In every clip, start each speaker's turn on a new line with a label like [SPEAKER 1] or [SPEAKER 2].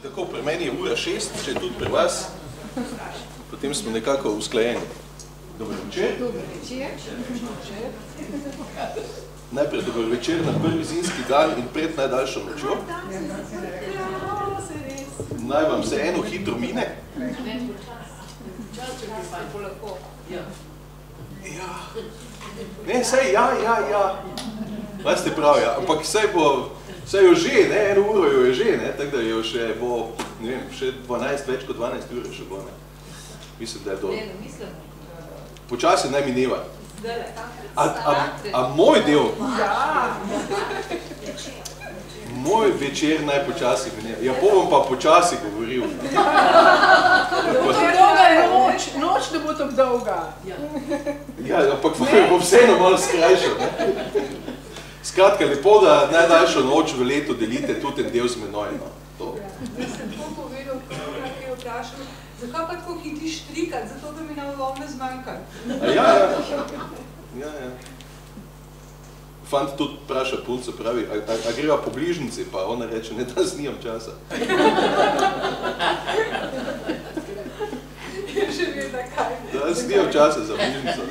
[SPEAKER 1] Tako, pri meni je ura 6, če je tudi pri vas, potem smo nekako usklajeni. Dobar večer.
[SPEAKER 2] Dobar večer.
[SPEAKER 1] Najprej dobar večer na prvi zimski dan in pred najdaljšo nočjo. Naj vam se eno hitro mine. Ja. Ne, saj, ja. Veste prav, ja. Ampak saj jo že, ne, eno uro jo je že, ne, tako da jo še bo, ne vem, še 12, več kot 12 ure še bo, ne. Mislim, da je to. Počasi naj mineva. A moj del?
[SPEAKER 2] Ja.
[SPEAKER 1] Moj večer naj počasi mineva. Ja, bom pa počasi govoril.
[SPEAKER 2] Dolga je noč ne bo tako dolga.
[SPEAKER 1] Ja, ampak bom vseeno malo skrajšal, ne. Skratka, lepo, da najdaljšo noč v letu delite tudi en del z menoj, no.
[SPEAKER 3] Sem to povedal, kaj je vprašal, zakaj pa tako hitiš trikrat, zato da mi nam lovne zmanjkali?
[SPEAKER 1] Ja. Fant tudi vpraša punco, pravi, a greva po bližnici, pa ona reče, ne, danes nimam časa.
[SPEAKER 3] Že veda kaj.
[SPEAKER 1] Danes nimam časa za bližnico.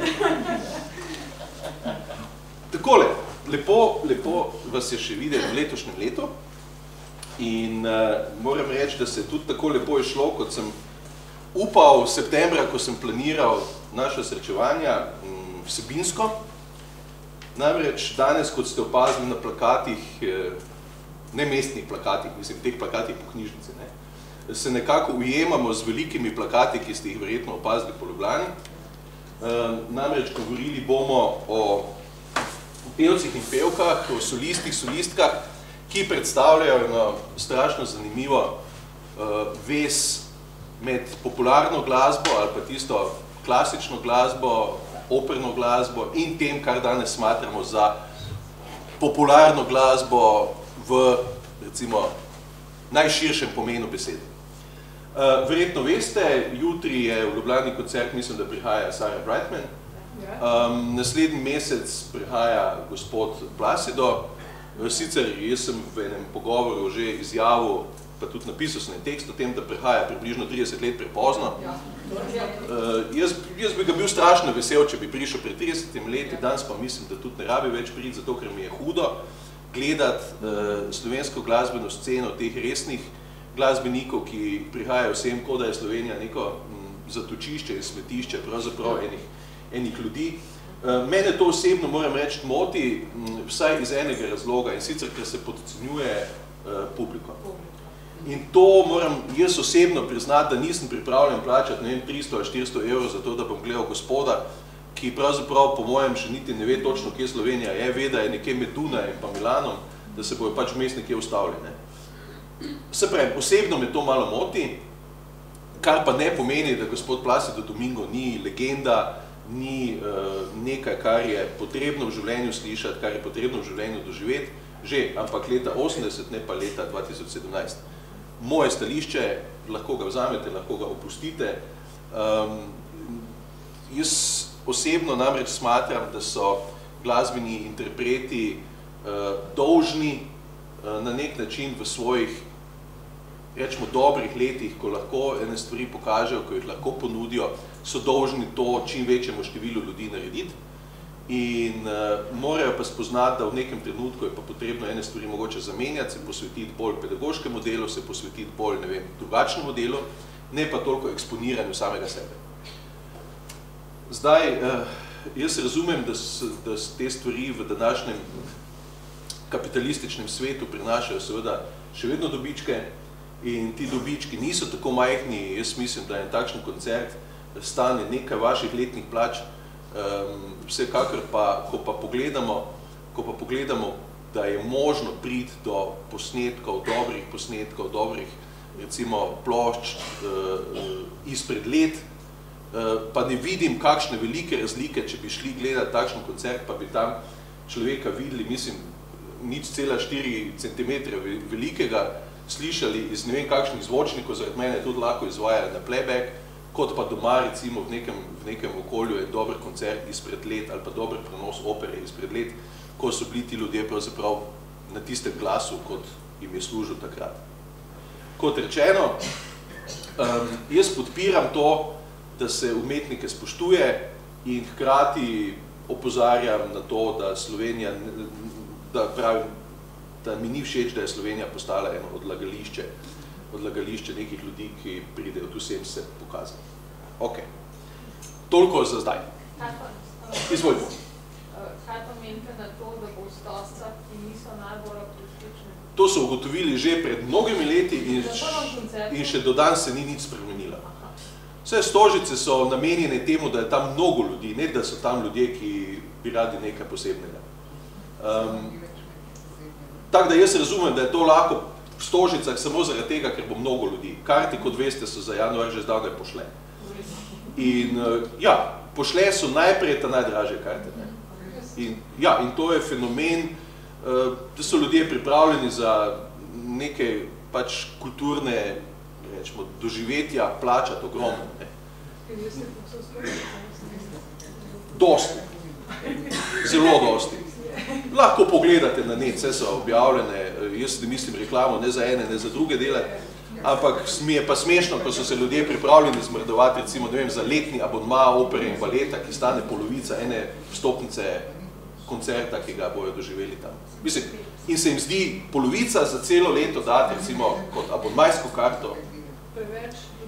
[SPEAKER 1] Takole, lepo vas je še videti v letošnjem letu in moram reči, da se tudi tako lepo je šlo, kot sem upal septembra, ko sem planiral naše srečevanja vsebinsko. Namreč danes, kot ste opazili na plakatih, ne mestnih plakatih, mislim, teh plakatih po knjižnici, ne, se nekako ujemamo z velikimi plakati, ki ste jih verjetno opazili po Ljubljani. Namreč govorili bomo o pevcih in pevkah, o solistih, solistkah, ki predstavljajo eno strašno zanimivo vez med popularno glasbo ali pa tisto klasično glasbo, operno glasbo in tem, kar danes smatramo za popularno glasbo v, recimo, najširšem pomenu besede. Verjetno veste, jutri je v Ljubljani koncert, mislim, da prihaja Sarah Brightman. Naslednji mesec prihaja gospod Placido. Sicer jaz sem v enem pogovoru že izjavil, pa tudi napisal sem en tekst o tem, da prihaja približno 30 let prepozno. Jaz bi ga bil strašno vesel, če bi prišel pred 30 leti, danes pa mislim, da tudi ne rabi več priti, zato ker mi je hudo gledati slovensko glasbeno sceno teh resnih glasbenikov, ki prihajajo vsem, kot da je Slovenija neko zatočišče in smetišče pravzaprav enih ljudi. Mene to osebno, moram reči, moti vsaj iz enega razloga, in sicer, ker se podcenjuje publiko. In to moram jaz osebno priznati, da nisem pripravljen plačati, ne vem, 300 ali 400 evrov za to, da bom gledal gospoda, ki pravzaprav po mojem še niti ne ve točno, kje Slovenija je, ve, da je nekje med Dunajem in pa Milanom, da se bojo pač vmes nekje ustavili. Se pravi, osebno me to malo moti, kar pa ne pomeni, da gospod Placido Domingo ni legenda, ni nekaj, kar je potrebno v življenju slišati, kar je potrebno v življenju doživeti, že, ampak leta 80, ne pa leta 2017. Moje stališče, lahko ga vzamete, lahko ga opustite. Jaz osebno namreč smatram, da so glasbeni interpreti dolžni na nek način v svojih, rečemo, dobrih letih, ko lahko ene stvari pokažejo, ko jih lahko ponudijo, so dolžni to čim večjemu številu ljudi narediti in morajo pa spoznati, da v nekem trenutku je pa potrebno ene stvari mogoče zamenjati, se posvetiti bolj pedagoškemu delu, se posvetiti bolj, ne vem, drugačnemu delu, ne pa toliko eksponiranju samega sebe. Zdaj, jaz razumem, da te stvari v današnjem kapitalističnem svetu prinašajo seveda še vedno dobičke in ti dobički niso tako majhni, jaz mislim, da en takšen koncert stane nekaj vaših letnih plač, vsekakor pa, ko pa pogledamo, da je možno priti do posnetkov, dobrih, recimo, plošč izpred let, pa ne vidim kakšne velike razlike, če bi šli gledati takšen koncert, pa bi tam človeka videli, mislim, 0,4 cm velikega, slišali iz ne vem kakšnih zvočnikov, zaradi mene tudi lahko izvajali na playback, kot pa doma, recimo, v nekem okolju je dober koncert izpred let ali pa dober prenos opere izpred let, ko so bili ti ljudje pravzaprav na tistem glasu, kot jim je služil takrat. kot rečeno, jaz podpiram to, da se umetnike spoštuje in hkrati opozarjam na to, da Slovenija, da mi ni všeč, da je Slovenija postala eno odlagališče nekih ljudi, ki pridejo tu sem se pokazati. Ok. Toliko za zdaj. Izvolite.
[SPEAKER 4] Kaj pa menite na to, da bo Stosca, ki niso najbolj akustični?
[SPEAKER 1] To so ugotovili že pred mnogimi leti in še do danes se ni nič spremenila. Vse Stožice so namenjene temu, da je tam mnogo ljudi, ne da so tam ljudje, ki bi radi nekaj posebnega. Tako da jaz razumem, da je to lahko v Stožicah samo zaradi tega, ker bo mnogo ljudi. Karti, kot veste, so za januar že zdavnaj pošle. In ja, pošle so najprej ta najdražje karte. In to je fenomen, da so ljudje pripravljeni za neke pač kulturne, rečemo, doživetja plačati ogromno. Dosti. Zelo dosti. Lahko pogledate na net, vse so objavljene, jaz ne mislim reklamo ne za ene, ne za druge dele, ampak mi je pa smešno, ko so se ljudje pripravljeni zmrdovati, recimo, ne vem, za letni abonma opere in baleta, ki stane polovica ene vstopnice koncerta, ki ga bojo doživeli tam. Mislim, in se jim zdi polovica za celo leto dati, recimo, kot abonmajsko karto.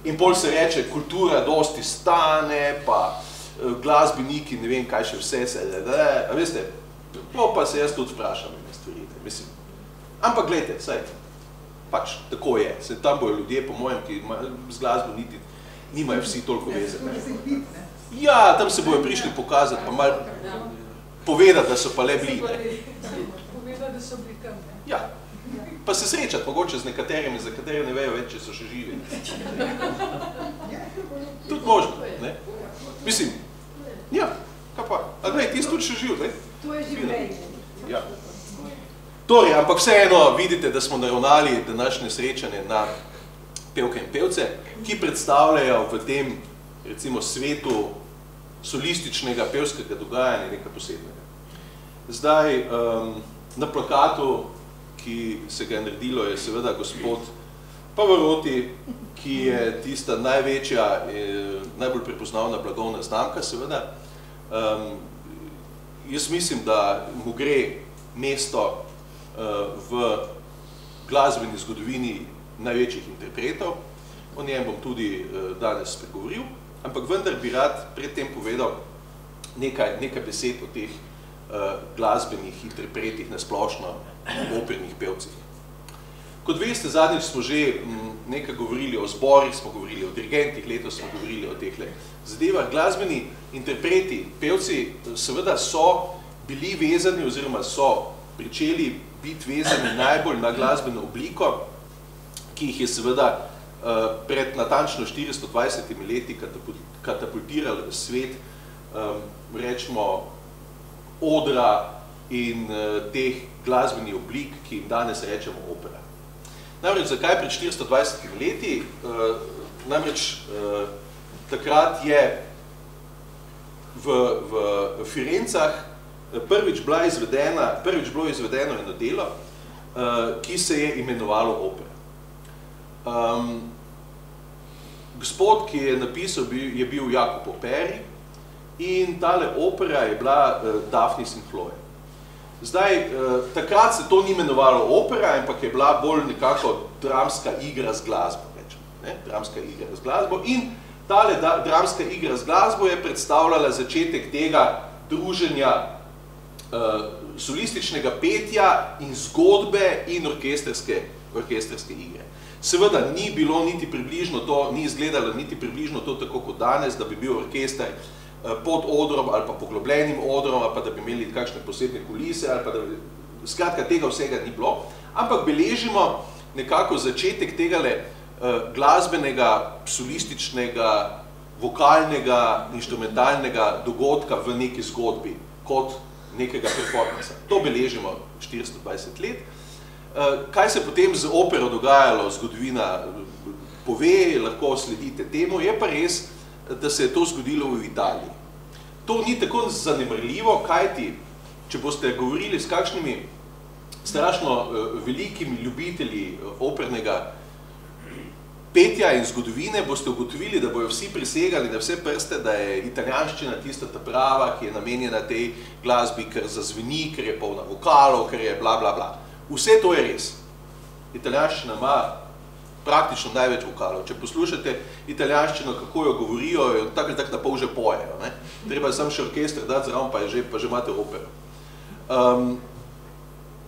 [SPEAKER 1] In pol se reče, kultura dosti stane, pa glasbeniki, ne vem, kaj še vse se, a veste, pa se jaz tudi vprašam ene stvari, mislim. Ampak gledajte, saj, pač, tako je. Se tam bojo ljudje, po mojem, ki z glasbo niti nimajo vsi toliko veze. Ja, tam se bojo prišli pokazati, pa malo povedati, da so pa le bili, ne.
[SPEAKER 3] Povedati, da so bili tam, ne.
[SPEAKER 1] Ja, pa se srečati mogoče z nekaterimi, za katere ne vejo več, če so še živi. Tudi možno, ne. Mislim, ja, kaj pa, a glej, ti si tudi še živ, ne.
[SPEAKER 2] To je življenje.
[SPEAKER 1] Ja. Torej, ampak vseeno vidite, da smo naravnali današnje srečanje na pevke in pevce, ki predstavljajo v tem, recimo, svetu solističnega pevskega dogajanja nekaj posebnega. Zdaj, na plakatu, ki se ga je naredilo, je seveda gospod Pavarotti, ki je tista največja, najbolj prepoznavna blagovna znamka, seveda. Jaz mislim, da mu gre mesto v glasbeni zgodovini največjih interpretov. O njem bom tudi danes spregovoril, ampak vendar bi rad predtem povedal nekaj besed o teh glasbenih interpretih na splošno opernih pevcih. Kot veste, zadnjič smo že nekaj govorili o zborih, smo govorili o dirigentih, letos smo govorili o teh zadevah. Glasbeni interpreti, pevci, seveda so bili vezani oziroma so pričeli biti vezani najbolj na glasbeno obliko, ki jih je seveda pred natančno 420 leti katapultirali v svet, rečemo, odra in teh glasbenih oblik, ki jim danes rečemo opera. Namreč, zakaj pred 420 leti? Namreč, takrat je v Firencah prvič bilo izvedeno eno delo, ki se je imenovalo opera. Gospod, ki je napisal, je bil Jacopo Peri in tale opera je bila Daphnis in Chloe. Zdaj, takrat se to ni imenovalo opera, ampak je bila bolj nekako dramska igra z glasbo, rečemo, ne? Dramska igra z glasbo in tale dramska igra z glasbo je predstavljala začetek tega druženja solističnega petja in zgodbe in orkestrske igre. Seveda ni bilo niti približno to, ni izgledalo niti približno to tako kot danes, da bi bil orkester pod odrom ali pa poglobljenim odrom, ali pa da bi imeli kakšne posebne kulise, ali pa da bi, skratka, tega vsega ni bilo, ampak beležimo nekako začetek tegale glasbenega, solističnega, vokalnega, inštrumentalnega dogodka v neki zgodbi, kot nekega performansa. To beležimo 420 let. Kaj se potem z opero dogajalo, zgodovina pove, lahko sledite temu, je pa res, da se je to zgodilo v Italiji. To ni tako zanemarljivo, kajti, če boste govorili s kakšnimi strašno velikimi ljubitelji opernega petja in zgodovine boste ugotovili, da bojo vsi prisegali na vse prste, da je italijanščina tista ta prava, ki je namenjena tej glasbi, ker zazveni, ker je polna vokalov, ker je bla, bla, bla. Vse to je res. Italijanščina ima praktično največ vokalov. Če poslušate italijanščino, kako jo govorijo, jo tako na pol že pojejo. Ne? Treba je samo še orkester dati zraven, pa že imate opero.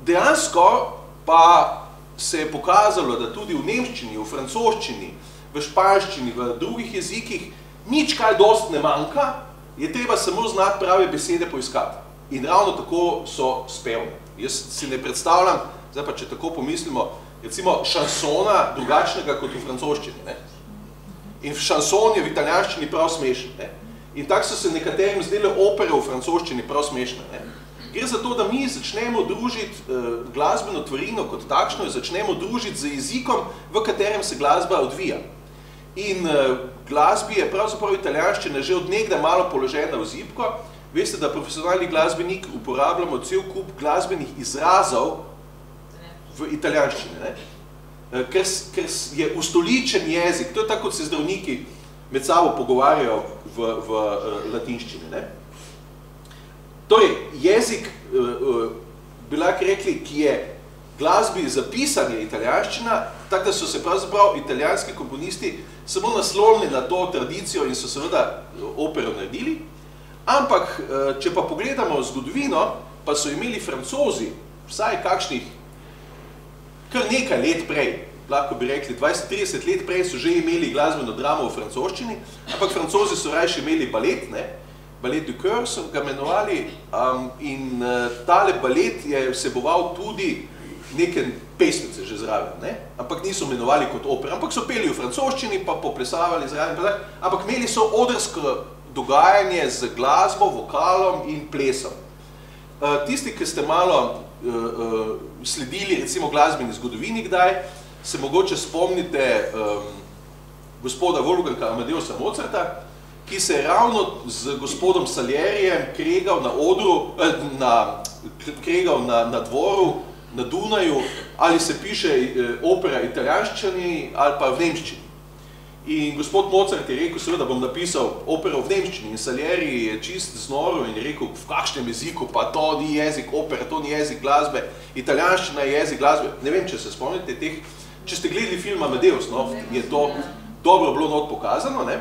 [SPEAKER 1] Dejansko pa se je pokazalo, da tudi v nemščini, v francoščini, v španščini, v drugih jezikih nič kaj dost ne manjka, je treba samo znati prave besede poiskati. In ravno tako so spevne. Jaz si ne predstavljam, zdaj pa če tako pomislimo, recimo šansona drugačnega kot v francoščini. Ne? In šanson je v italijanščini prav smešen. Ne? In tako so se nekaterim zdele opere v francoščini prav smešne. Ne? Gre za to, da mi začnemo družiti glasbeno tvorino kot takšno in začnemo družiti z jezikom, v katerem se glasba odvija. In glasbi je pravzaprav italijanščina že od nekdaj malo položena v zibko. Veste, da profesionalni glasbenik uporabljamo cel kup glasbenih izrazov v italijanščini, ne? Ker je ustoličen jezik, to je tako, kot se zdravniki med sabo pogovarjajo v latinščini. Ne? Torej, jezik, bi lahko rekli, ki je glasbi zapisan je italijanščina, tako da so se pravzaprav italijanski komponisti samo naslonili na to tradicijo in so seveda opero naredili. Ampak, če pa pogledamo zgodovino, pa so imeli Francozi vsaj kakšnih kar nekaj let prej, lahko bi rekli 20-30 let prej so že imeli glasbeno dramo v francoščini, ampak Francozi so rajši imeli balet, ne? Balet du Coeur so ga imenovali in tale balet je vseboval tudi neke pesmice že zraven, ne? Ampak niso imenovali kot opera, ampak so peli v francoščini, pa poplesavali zraven, ampak imeli so odrsko dogajanje z glasbo, vokalom in plesom. Tisti, ki ste malo sledili recimo glasbeni zgodovini kdaj, se mogoče spomnite gospoda Wolfganga Amadeusa Mozarta, ki se je ravno z gospodom Salierijem kregal na odru, kregal na dvoru, na Dunaju, ali se piše opera italijanščini ali pa v nemščini. In gospod Mozart je rekel, seveda bom napisal opero v nemščini in Salieri je čist znoro in je rekel, v kakšnem jeziku, pa to ni jezik opere, to ni jezik glasbe, italijanščina je jezik glasbe. Ne vem, če se spomnite teh, če ste gledali film Amadeus, no, je to dobro bilo not pokazano, ne?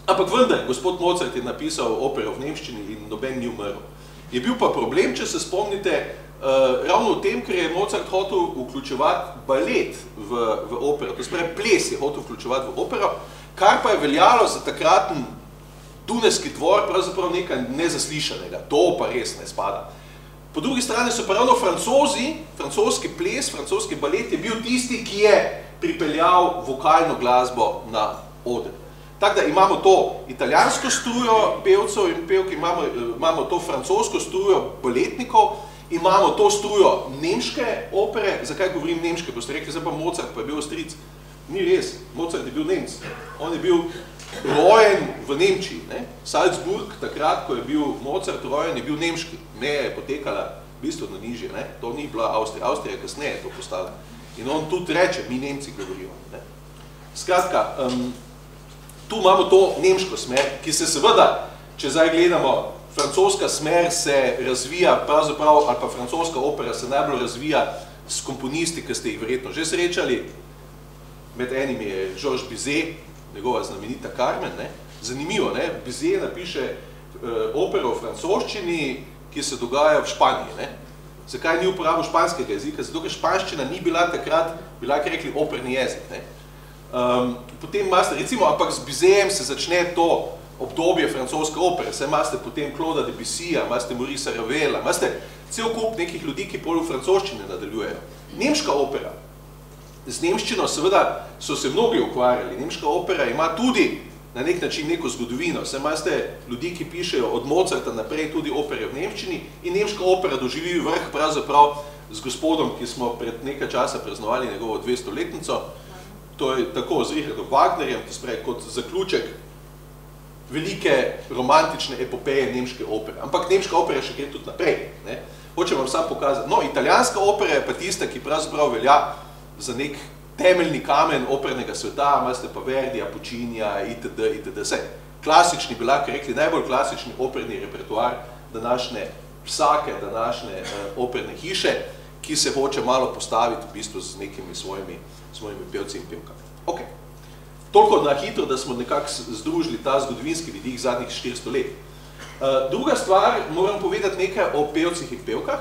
[SPEAKER 1] Ampak vendar, gospod Mozart je napisal opero v nemščini in noben ni umrl. Je bil pa problem, če se spomnite, ravno v tem, ker je Mozart hotel vključevati balet v opero, to se pravi ples je hotel vključevati v opero, kar pa je veljalo za takraten Dunajski dvor, pravzaprav nekaj nezaslišanega, to pa res ne spada. Po drugi strani so pa ravno Francozi, francoski ples, francoski balet je bil tisti, ki je pripeljal vokalno glasbo na oder. Tako da imamo to italijansko strujo pevcev in pevk, imamo to francosko strujo baletnikov, imamo to strujo nemške opere. Zakaj govorim nemške? Boste rekli, zdaj pa Mozart pa je bil Avstrijec. Ni res, Mozart je bil Nemec. On je bil rojen v Nemčiji. Ne? Salzburg, takrat, ko je bil Mozart rojen, je bil nemški. Meja je potekala bistveno nižje. Ne? To ni bila Avstrija. Avstrija je kasneje to postala. In on tudi reče, mi Nemci govorijo. Ne? Skratka, tu imamo to nemško smer, ki se seveda, če zdaj gledamo, francoska smer se razvija, pravzaprav, ali pa francoska opera se najbolj razvija s komponisti, ki ste jih verjetno že srečali. Med enim je Georges Bizet, njegova znamenita Carmen. Ne? Zanimivo, ne? Bizet napiše opero v francoščini, ki se dogaja v Španiji. Ne? Zakaj ni uporabil španskega jezika? Zato, ker španščina ni bila takrat, bi lahko rekli, operni jezik. Ne? Potem imate, recimo, ampak z Bizetem se začne to obdobje francoske opere, saj imate potem Clauda Debussija, imate Maurice Ravela, imate cel kup nekih ljudi, ki pol v francoščini nadaljujejo. Nemška opera, z nemščino seveda so se mnogi ukvarjali, nemška opera ima tudi na nek način neko zgodovino, saj imate ljudi, ki pišejo od Mozarta naprej tudi opere v nemščini in nemška opera doživi vrh pravzaprav z gospodom, ki smo pred nekaj časa praznovali njegovo 200-letnico, to je tako z Richardom Wagnerjem, to spravi kot zaključek velike romantične epopeje nemške opere. Ampak nemška opera še gre tudi naprej. Hočem vam sam pokazati. No, italijanska opera je pa tista, ki pravzaprav velja za nek temeljni kamen opernega sveta, imate pa Verdija, Puccinija, itd., itd. Vse. Klasični, bi lahko rekli, najbolj klasični operni repertoar vsake današnje operne hiše, ki se hoče malo postaviti v bistvu z nekimi svojimi pevci in pevkami. Ok. Toliko na hitro, da smo nekako združili ta zgodovinski vidik zadnjih 400 let. Druga stvar, moram povedati nekaj o pevcih in pevkah.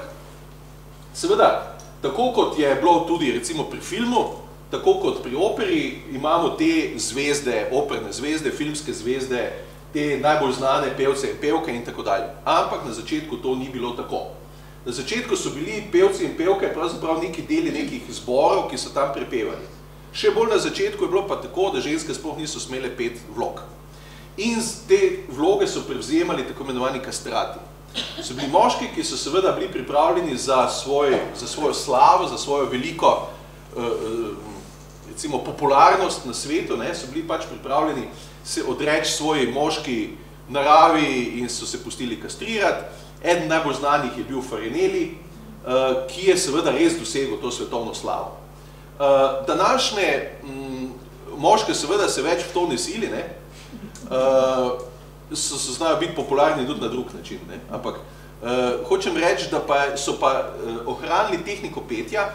[SPEAKER 1] Seveda, tako kot je bilo tudi recimo pri filmu, tako kot pri operi, imamo te zvezde, operne zvezde, filmske zvezde, te najbolj znane pevce in pevke in tako dalje. Ampak na začetku to ni bilo tako. Na začetku so bili pevci in pevke pravzaprav neki deli nekih zborov, ki so tam prepevali. Še bolj na začetku je bilo pa tako, da ženske sploh niso smele peti vlog. In te vloge so prevzemali tako imenovani kastrati. So bili moški, ki so seveda bili pripravljeni za svojo slavo, za svojo veliko recimo popularnost na svetu, so bili pač pripravljeni se odreči svoji moški naravi in so se pustili kastrirati. Eden najbolj znanih je bil Farinelli, ki je seveda res dosegel to svetovno slavo. Današnje moške seveda se več v to ne sili, so znajo biti popularni tudi na drug način, ampak hočem reči, da so pa ohranili tehniko petja,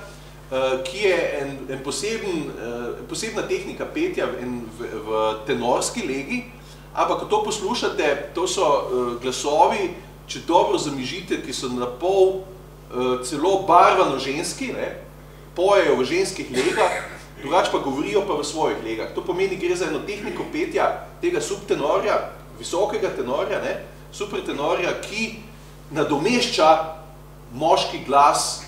[SPEAKER 1] ki je en posebna tehnika petja v tenorski legi, ampak ko to poslušate, to so glasovi, če dobro zamižite, ki so napol celo barvano ženski, pojejo v ženskih legah, drugače pa govorijo pa v svojih legah. To pomeni, gre za eno tehniko petja tega subtenorja, visokega tenorja, supertenorja, ki nadomešča moški glas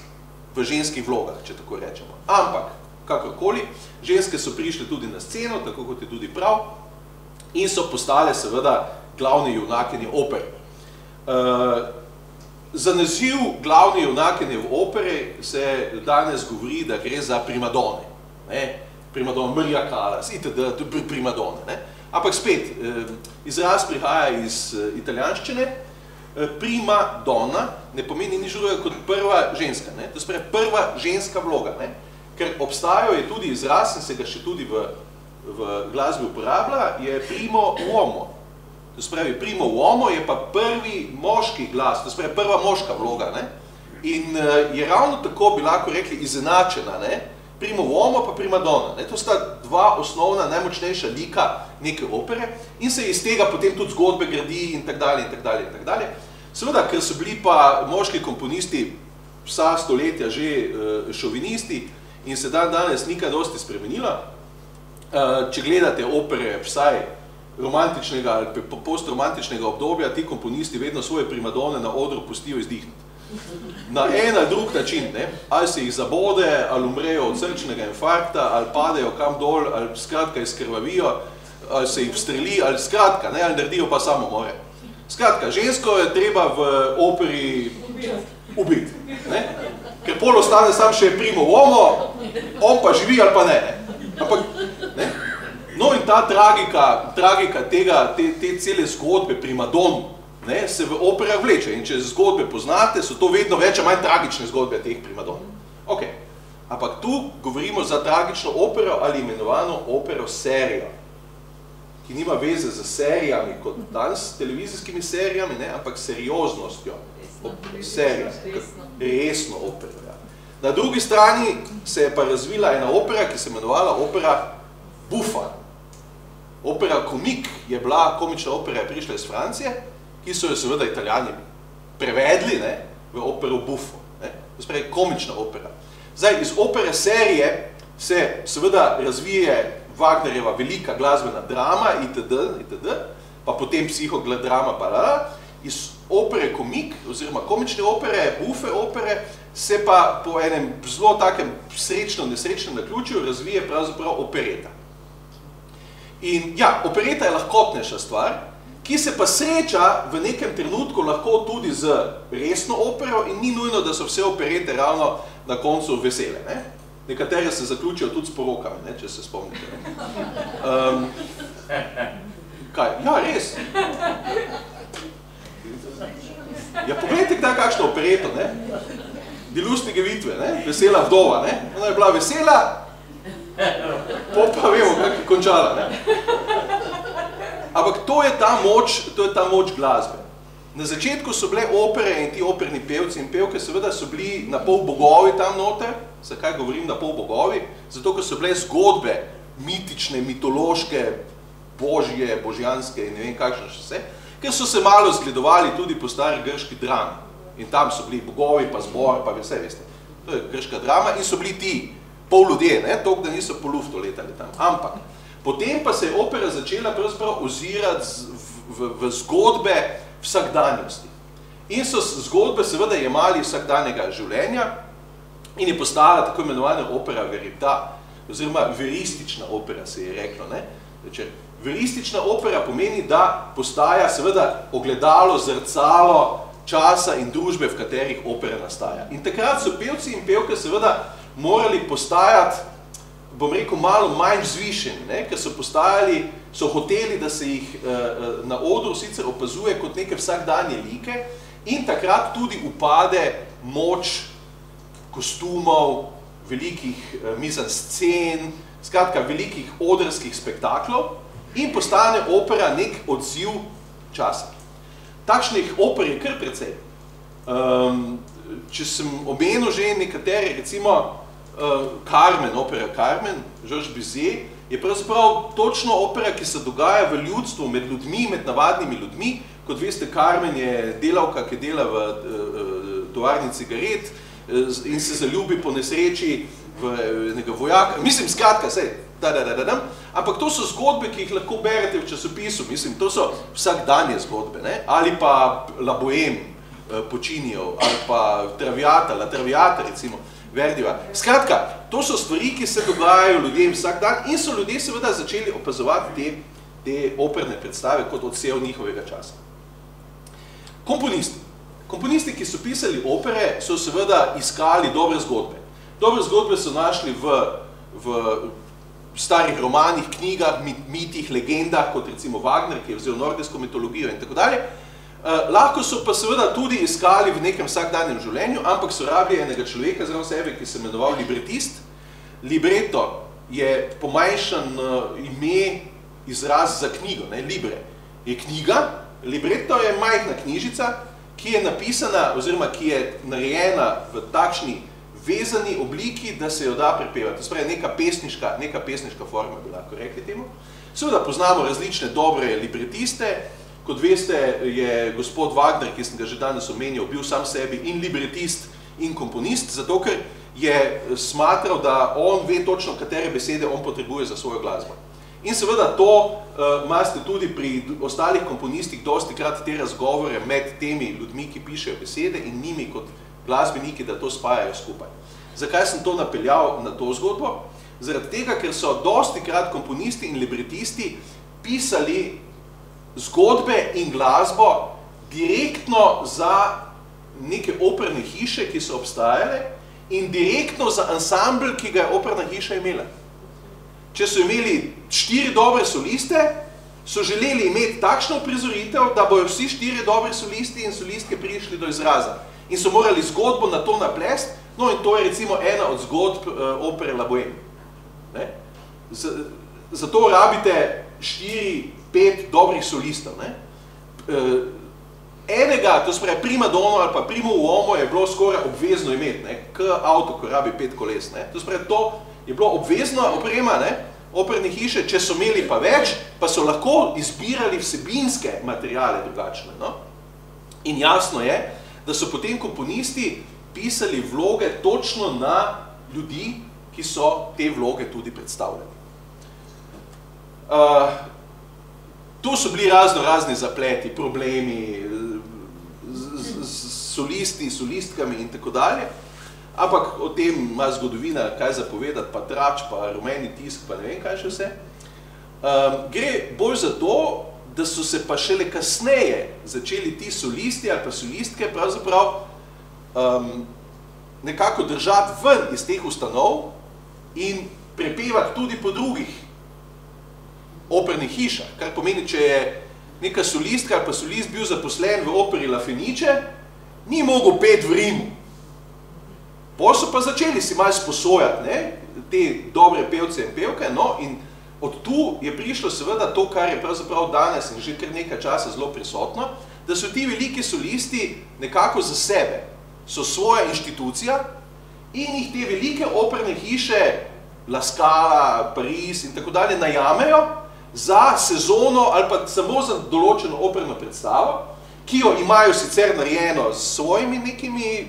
[SPEAKER 1] v ženskih vlogah, če tako rečemo. Ampak, kakorkoli, ženske so prišle tudi na sceno, tako kot je tudi prav, in so postale seveda glavne junakinje opere. Za naziv glavne junakinje v opere se danes govori, da gre za primadone. Primadone, Maria Callas, itd., primadone. Ampak spet, izraz prihaja iz italijanščine, prima donna ne pomeni nič drugega kot prva ženska, to se pravi prva ženska vloga, ker obstajajo je tudi izraz, in se ga še tudi v glasbi uporablja, je primo uomo. To se pravi, primo uomo je pa prvi moški glas, to se pravi prva moška vloga. In je ravno tako, bi lahko rekli, izenačena, primo uomo pa prima donna. To sta dva osnovna, najmočnejša lika neke opere in se iz tega potem tudi zgodbe gradi in tak dalje, in tak dalje, in tak dalje. Seveda, ker so bili pa moški komponisti vsa stoletja že šovinisti in se danes ni kaj dosti spremenila. Če gledate opere vsaj romantičnega ali postromantičnega obdobja, ti komponisti vedno svoje primadone na odru pustijo izdihniti. Na en ali drug način, ali se jih zabode, ali umrejo od srčnega infarkta, ali padejo kam dol, ali skratka izkrvavijo, ali se jih vstreli, ali skratka, ali naredijo pa samomore. Skratka, žensko je treba v operi ubiti, ker pol ostane sam še primo uomo, on pa živi ali pa ne. No in ta tragika te cele zgodbe primadon se v operah vleče in če zgodbe poznate, so to vedno več ali manj tragične zgodbe teh primadon. Ok, ampak tu govorimo za tragično opero ali imenovano opero serijo, ki nima veze z serijami kot danes s televizijskimi serijami, ampak serioznostjo. Serija, resno opero. Na drugi strani se je pa razvila ena opera, ki se imenovala opera buffa. Opera komik je bila, komična opera je prišla iz Francije, ki so jo seveda Italijani prevedli v opero buffo. To se pravi komična opera. Zdaj, iz opere serije se seveda razvije Wagnerjeva velika glasbena drama, itd., pa potem psihodrama, iz opere komik, oziroma komične opere, buffe opere, se pa po enem zelo takem srečno-nesrečnem naključju razvije pravzaprav opereta. In ja, opereta je lahkotnejša stvar, ki se pa sreča v nekem trenutku lahko tudi z resno opero in ni nujno, da so vse operete ravno na koncu vesele. Nekatere se zaključijo tudi s porokami, če se spomnite. Kaj? Ja, res. Ja, pogledajte kdaj kakšno opereto, Die lustige Witwe, vesela vdova. Ona je bila vesela Pa vemo, kako je končala, ne? Ampak to je ta moč glasbe. Na začetku so bile opere in ti operni pevci in pevke seveda so bili na pol bogovi tam noter. Zakaj govorim na pol bogovi? Zato, ker so bile zgodbe mitične, mitološke, božje, božjanske in ne vem kakšne še vse, ker so se malo zgledovali tudi po stari grški drami. In tam so bili bogovi, pa zbor, pa vse, veste. To je grška drama in so bili ti pol ljudje, ne? Toliko, da niso po luftu letali tam. Ampak, potem pa se je opera začela pravzaprav ozirati v zgodbe vsakdanjosti. In so zgodbe seveda jemali vsakdanjega življenja in je postala tako imenovana opera verita, oziroma veristična opera se je reklo, ne? Veristična opera pomeni, da postaja seveda ogledalo, zrcalo časa in družbe, v katerih opera nastaja. In takrat so pevci in pevke seveda morali postajati, bom rekel, malo manj vzvišeni, ne? Ker so hoteli, da se jih na odru sicer opazuje kot neke vsakdanje like in takrat tudi upade moč kostumov, velikih mizanscen, skratka velikih odrskih spektaklov in postane opera nek odziv časa. Takšnih oper je kar precej. Če sem omenil že nekatere, recimo Carmen, opera Carmen, Georges Bizet, je pravzaprav točno opera, ki se dogaja v ljudstvu, med ljudmi, med navadnimi ljudmi. Kot veste, Carmen je delavka, ki dela v tovarni cigaret in se zaljubi po nesreči v enega vojaka. Mislim, skratka, sej, ampak to so zgodbe, ki jih lahko berete v časopisu, mislim, to so vsakdanje zgodbe, ne? Ali pa La Bohème, Puccinijev, ali pa Traviata, La Traviata, recimo, Verdiva. Skratka, to so stvari, ki se dogajajo ljudem vsak dan in so ljudje seveda začeli opazovati te operne predstave kot odsev njihovega časa. Komponisti. Komponisti, ki so pisali opere, so seveda iskali dobre zgodbe. Dobre zgodbe so našli v starih romanih, knjigah, mitih, legendah, kot recimo Wagner, ki je vzel nordijsko mitologijo in tako dalje. Lahko so pa seveda tudi iskali v nekem vsakdanjem življenju, ampak so rabili enega človeka zraven sebe, ki se imenoval libretist. Libreto je pomanjšan ime, izraz za knjigo, ne, libre. Je knjiga, libreto je majhna knjižica, ki je napisana, oziroma ki je narejena v takšni vezani obliki, da se jo da prepevati. To se pravi, neka pesniška forma, bi lahko rekli temu. Seveda poznamo različne dobre libretiste. Kot veste, je gospod Wagner, ki sem ga že danes omenil, bil sam sebi in libretist in komponist, zato ker je smatral, da on ve točno, katere besede on potrebuje za svojo glasbo. In seveda to imate tudi pri ostalih komponistih dostikrat te razgovore med temi ljudmi, ki pišejo besede in njimi kot glasbeniki, da to spajajo skupaj. Zakaj sem to napeljal na to zgodbo? Zaradi tega, ker so dostikrat komponisti in libretisti pisali zgodbe in glasbo direktno za neke operne hiše, ki so obstajale in direktno za ansambl, ki ga je operna hiša imela. Če so imeli 4 dobre soliste, so želeli imeti takšno uprizoritev, da bojo vsi 4 dobri solisti in solistke prišli do izraza. In so morali zgodbo na to naplesti, no in to je recimo ena od zgodb opere La Bohème. Zato rabite 4-5 dobrih solistov. Enega, to se pravi prima dono ali pa primo uomo je bilo skoraj obvezno imeti, k avto, ko rabi 5 koles. To se pravi, to je bilo obvezno oprema, operne hiše, če so imeli pa več, pa so lahko izbirali vsebinske materiale drugačne. In jasno je, da so potem komponisti pisali vloge točno na ljudi, ki so te vloge tudi predstavljali. Tu so bili razni zapleti, problemi s solisti, solistkami in tako dalje, ampak o tem ima zgodovina kaj zapovedati, pa trač, pa rumeni tisk, pa ne vem kaj še vse. Gre bolj za to, da so se pa šele kasneje začeli ti solisti ali pa solistke pravzaprav nekako držati ven iz teh ustanov in prepevati tudi po drugih opernih hišah, kar pomeni, če je neka solistka ali pa solist bil zaposlen v operi La Fenice, ni mogel peti v Rimu. Potem so pa začeli si malo sposojati, te dobre pevce in pevke, no, in od tu je prišlo seveda to, kar je pravzaprav danes in že kar nekaj časa zelo prisotno, da so ti veliki solisti nekako za sebe, so svoja inštitucija in jih te velike operne hiše, La Scala, Pariz in tako dalje najamejo za sezono ali pa samo za določeno operno predstavo, ki jo imajo sicer narejeno s svojimi nekimi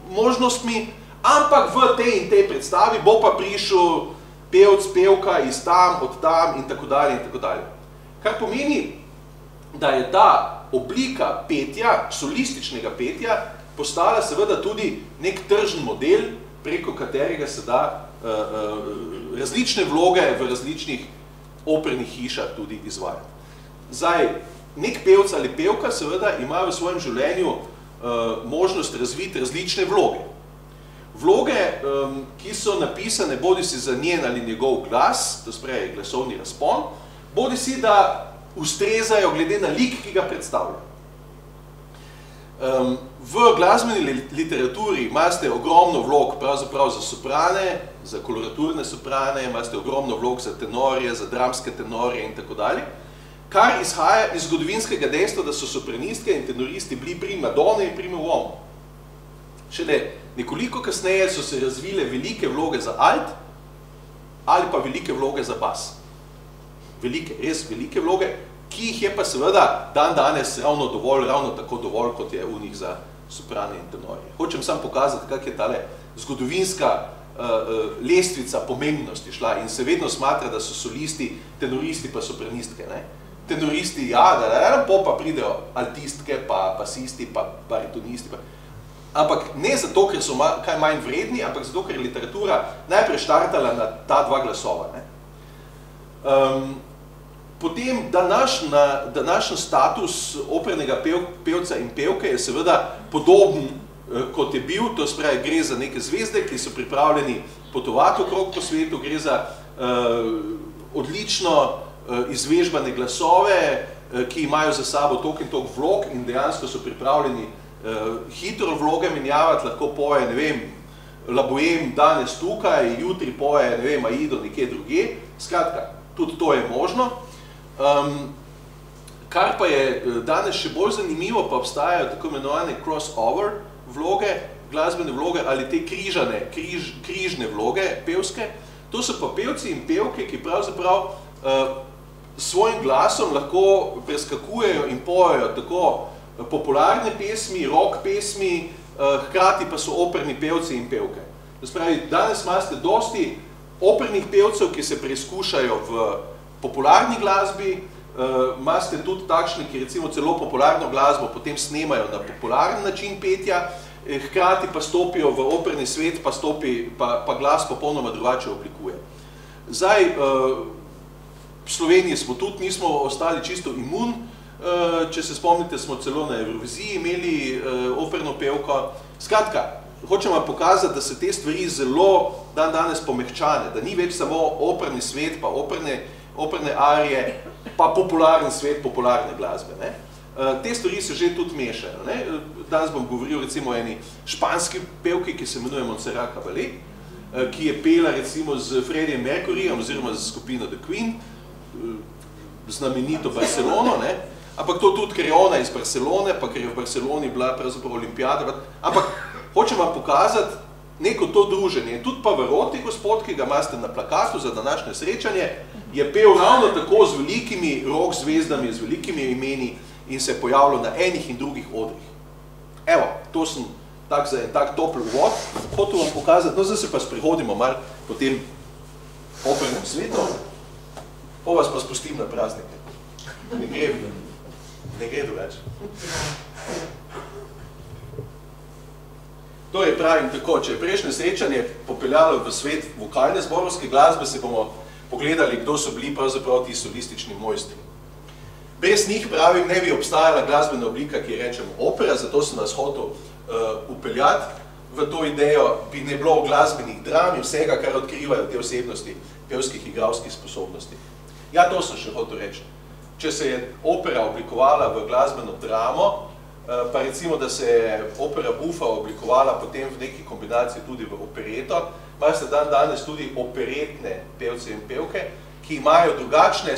[SPEAKER 1] možnostmi, ampak v tej in tej predstavi bo pa prišel pevc, pevka iz tam, od tam in tako dalje in tako dalje. Kar pomeni, da je ta oblika petja, solističnega petja, postala seveda tudi nek tržen model, preko katerega se da različne vloge v različnih opernih hišah tudi izvajati. Zdaj, nek pevc ali pevka seveda ima v svojem življenju možnost razviti različne vloge. Vloge, ki so napisane bodisi za njen ali njegov glas, to spravi glasovni razpon, bodisi da ustrezajo glede na lik, ki ga predstavlja. V glasbeni literaturi imate ogromno vlog pravzaprav za soprane, za koloraturne soprane, imate ogromno vlog za tenorje, za dramske tenorje in tako dalje, kar izhaja iz zgodovinskega dejstva, da so sopranistke in tenoristi bili prima donne in prima uomo. Šele nekoliko kasneje so se razvile velike vloge za alt ali pa velike vloge za bas. Velike, res velike vloge, ki jih je pa seveda dan danes ravno tako dovolj, kot je v njih za soprane in tenorje. Hočem samo pokazati, kak je tale zgodovinska lestvica pomembnosti šla in se vedno smatra, da so solisti, tenoristi pa sopranistke. Ne? Tenoristi, ja, pa pridejo altistke, pa basisti, pa baritonisti. Ampak ne zato, ker so kaj manj vredni, ampak zato, ker je literatura najprej štartala na ta dva glasova. Ne? Potem današnji status opernega pevca in pevke je seveda podoben, kot je bil, to spravi, gre za neke zvezde, ki so pripravljeni potovati okrog po svetu, gre za odlično izvežbane glasove, ki imajo za sabo toliko in toliko vlog in dejansko so pripravljeni hitro vloge menjavati, lahko poje, ne vem, La Bohème danes tukaj, jutri poje, ne vem, Aido nekje druge. Skratka, tudi to je možno. Kar pa je danes še bolj zanimivo, pa obstajajo tako imenovane crossover vloge, glasbene vloge ali te križne vloge pevske. To so pa pevci in pevke, ki pravzaprav svojim glasom lahko preskakujejo in pojejo tako popularne pesmi, rock pesmi, hkrati pa so operni pevci in pevke. To spravi, danes imate dosti opernih pevcev, ki se preizkušajo v popularni glasbi, imate tudi takšne, ki recimo celo popularno glasbo potem snemajo na popularen način petja, hkrati pa stopijo v operni svet, pa glas popolnoma drugače oblikuje. Zdaj, v Sloveniji smo tudi, nismo ostali čisto imun, če se spomnite, smo celo na Evroviziji imeli operno pevko. Skratka, hočem vam pokazati, da se te stvari zelo danes pomehčane, da ni več samo operni svet, pa operne arije, pa popularen svet popularne glasbe. Ne? Te stvari se že tudi mešajo. Ne? Danes bom govoril recimo o eni španski pevki, ki se imenuje Montserrat Caballé, ki je pela recimo z Freddiem Mercuryjem oziroma z skupino The Queen, znamenito Barcelono, ne? Ampak to tudi, ker je ona iz Barcelone, pa ker je v Barceloni bila pravzaprav olimpijada. Ampak hočem vam pokazati neko to druženje. Tudi Pavarotti, gospod, ki ga imate na plakatu za današnje srečanje, je pel ravno tako z velikimi rock zvezdami, z velikimi imeni in se je pojavljal na enih in drugih odrih. Evo, to sem za en tak topel uvod. Hotel vam pokazati, no zdaj se pa sprehodimo malo po tem opernem svetu, pa vas pa spustim na praznike. Ne gre drugače. Torej pravim tako, če je prejšnje srečanje popeljalo v svet vokalne zborovske glasbe, se bomo pogledali, kdo so bili pravzaprav ti solistični mojstri. Brez njih, pravim, ne bi obstajala glasbena oblika, ki je rečemo opera, zato sem nas hotel upeljati v to idejo, bi ne bilo glasbenih dram in vsega, kar odkrivajo te osebnosti pevskih igralskih sposobnosti. Ja, to sem še hotel reči. Če se je opera oblikovala v glasbeno dramo, pa recimo, da se je opera buffa oblikovala potem v neki kombinaciji tudi v opereto, imajo se danes tudi operetne pevce in pevke, ki imajo drugačne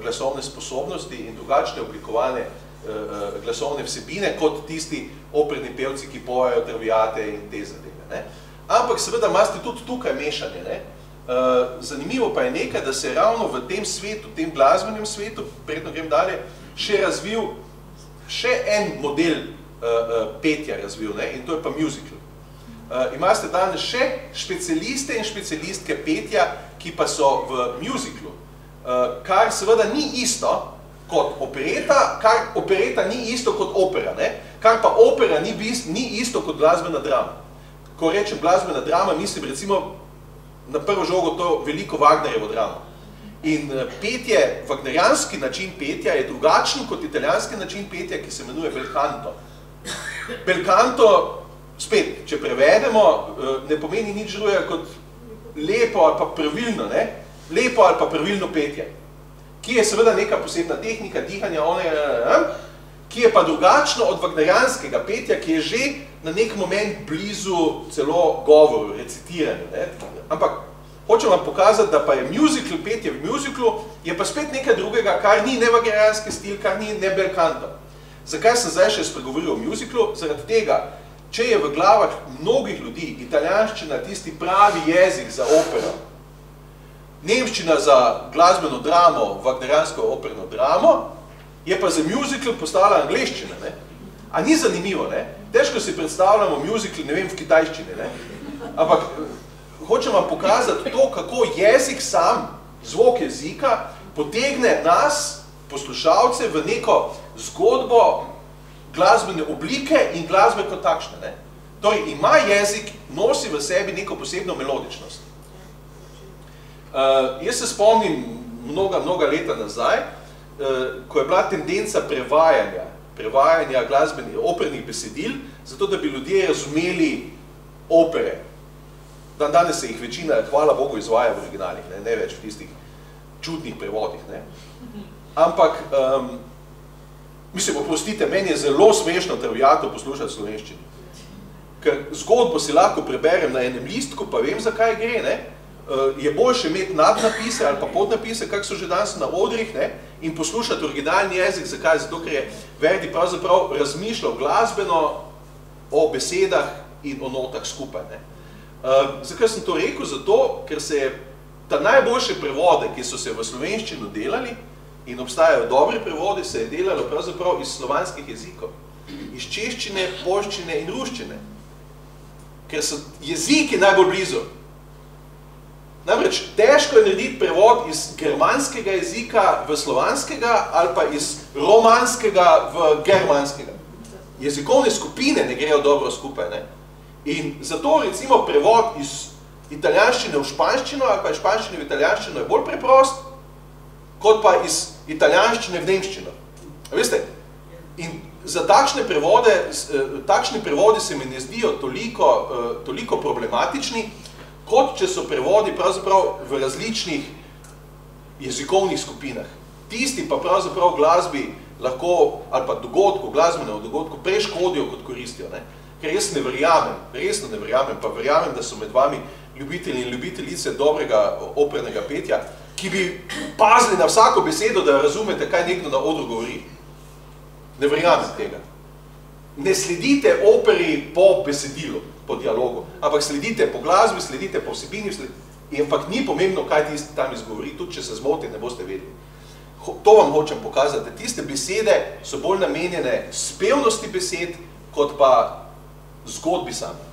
[SPEAKER 1] glasovne sposobnosti in drugačne oblikovane glasovne vsebine kot tisti operni pevci, ki pojejo traviate in te zadeve. Ne? Ampak seveda imate tudi tukaj mešanje. Ne? Zanimivo pa je nekaj, da se je ravno v tem svetu, tem glasbenem svetu, predno grem dalje, še razvil še en model petja razvil, ne? In to je pa musical. Imate danes še specialiste in specialistke petja, ki pa so v musiclu, kar seveda ni isto kot opereta, kar opereta ni isto kot opera, ne? Kar pa opera ni isto kot glasbena drama. Ko rečem glasbena drama, mislim recimo na prvo žogo to veliko Wagnerjevo dramo. In petje, wagnerijanski način petja je drugačen kot italijanski način petja, ki se imenuje bel canto. Bel canto, spet, če prevedemo, ne pomeni nič drugega kot lepo ali pa pravilno, ne? Lepo ali pa pravilno petje, ki je seveda neka posebna tehnika dihanja, ki je pa drugačno od wagnerijanskega petja, ki je že na nek moment blizu celo govoru, recitiranju. Ne? Ampak hočem vam pokazati, da pa je musical, petje v musiclu, je pa spet nekaj drugega, kar ni ne wagnerijanski stil, kar ni ne bel canto. Zakaj sem zdaj še spregovoril o musiclu? Zaradi tega, če je v glavah mnogih ljudi italijanščina tisti pravi jezik za opero, nemščina za glasbeno dramo, wagnerijansko operno dramo, je pa za musical postala angleščina. Ne? A ni zanimivo, ne? Težko si predstavljamo musical, ne vem, v kitajščini, ne? Ampak hočem vam pokazati to, kako jezik sam, zvok jezika, potegne nas, poslušalce, v neko zgodbo glasbene oblike in glasbe kot takšne. Ne? Torej, ima jezik, nosi v sebi neko posebno melodičnost. Jaz se spomnim mnoga leta nazaj, ko je bila tendenca prevajanja glasbenih, opernih besedil, zato da bi ljudje razumeli opere. Danes se jih večina, hvala Bogu, izvaja v originalih, ne več v tistih čudnih prevodih. Ne? Ampak, mislim, oprostite, meni je zelo smešno traviato poslušati v slovenščini. Ker zgodbo si lahko preberem na enem listku, pa vem, zakaj gre. Ne? Je boljše imeti nadnapise ali pa podnapise, kak so že danes na odrih, ne? In poslušati originalni jezik. Zakaj? Zato, ker je Verdi pravzaprav razmišljal glasbeno o besedah in o notah skupaj. Ne? Zakaj sem to rekel? Zato, ker se je ta najboljše prevode, ki so se v slovenščino delali, in obstajajo dobri prevodi, se je delalo pravzaprav iz slovanskih jezikov. Iz češčine, poljščine in ruščine. Ker so jeziki najbolj blizu. Namreč, težko je narediti prevod iz germanskega jezika v slovanskega ali pa iz romanskega v germanskega. Jezikovne skupine ne grejo dobro skupaj. Ne? In zato recimo prevod iz italijanščine v španščino ali pa iz španščine v italijanščino je bolj preprost, kot pa iz italijanščine v nemščino. Veste? In za takšni prevodi se mi ne zdijo toliko problematični, kot če so prevodi pravzaprav v različnih jezikovnih skupinah. Tisti pa pravzaprav glasbi lahko, ali pa dogodku, glasbenemu dogodku, prej škodijo, kot koristijo. Ne? Ker jaz ne verjamem, resno ne verjamem, pa verjamem, da so med vami ljubitelji in ljubiteljice dobrega opernega petja, ki bi pazili na vsako besedo, da razumete, kaj nekdo na odru govori. Ne verjamem tega. Ne sledite operi po besedilu, po dialogu, ampak sledite po glasbi, sledite po vsebini, ampak ni pomembno, kaj tisti tam izgovori, tudi če se zmoti, ne boste vedeli. To vam hočem pokazati, da tiste besede so bolj namenjene spevnosti besed, kot pa zgodbi same.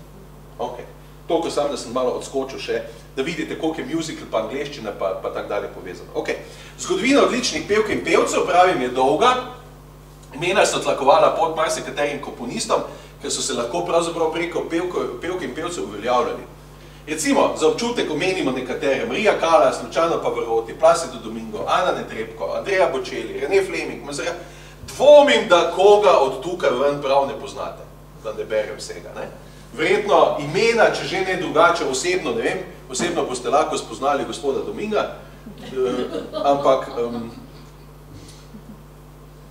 [SPEAKER 1] Okay. Toliko sam, da sem malo odskočil še, da vidite, koliko je musical pa angleščina pa tak dalje povezano. Okay. Zgodovina odličnih pevk in pevcev, pravim, je dolga. Imena so tlakovala pod marsikaterim komponistom, ker so se lahko pravzaprav preko pevk in pevcev uveljavljali. Recimo, za občutek omenimo nekatere, Maria Callas, Luciano Pavarotti, Placido Domingo, Ana Netrebko, Andrea Bocelli, René Fleming, dvomim, da koga od tukaj ven prav ne poznate, da ne berem vsega. Ne? Verjetno imena, če že ne drugače, osebno, ne vem, osebno boste lahko spoznali gospoda Dominga, ampak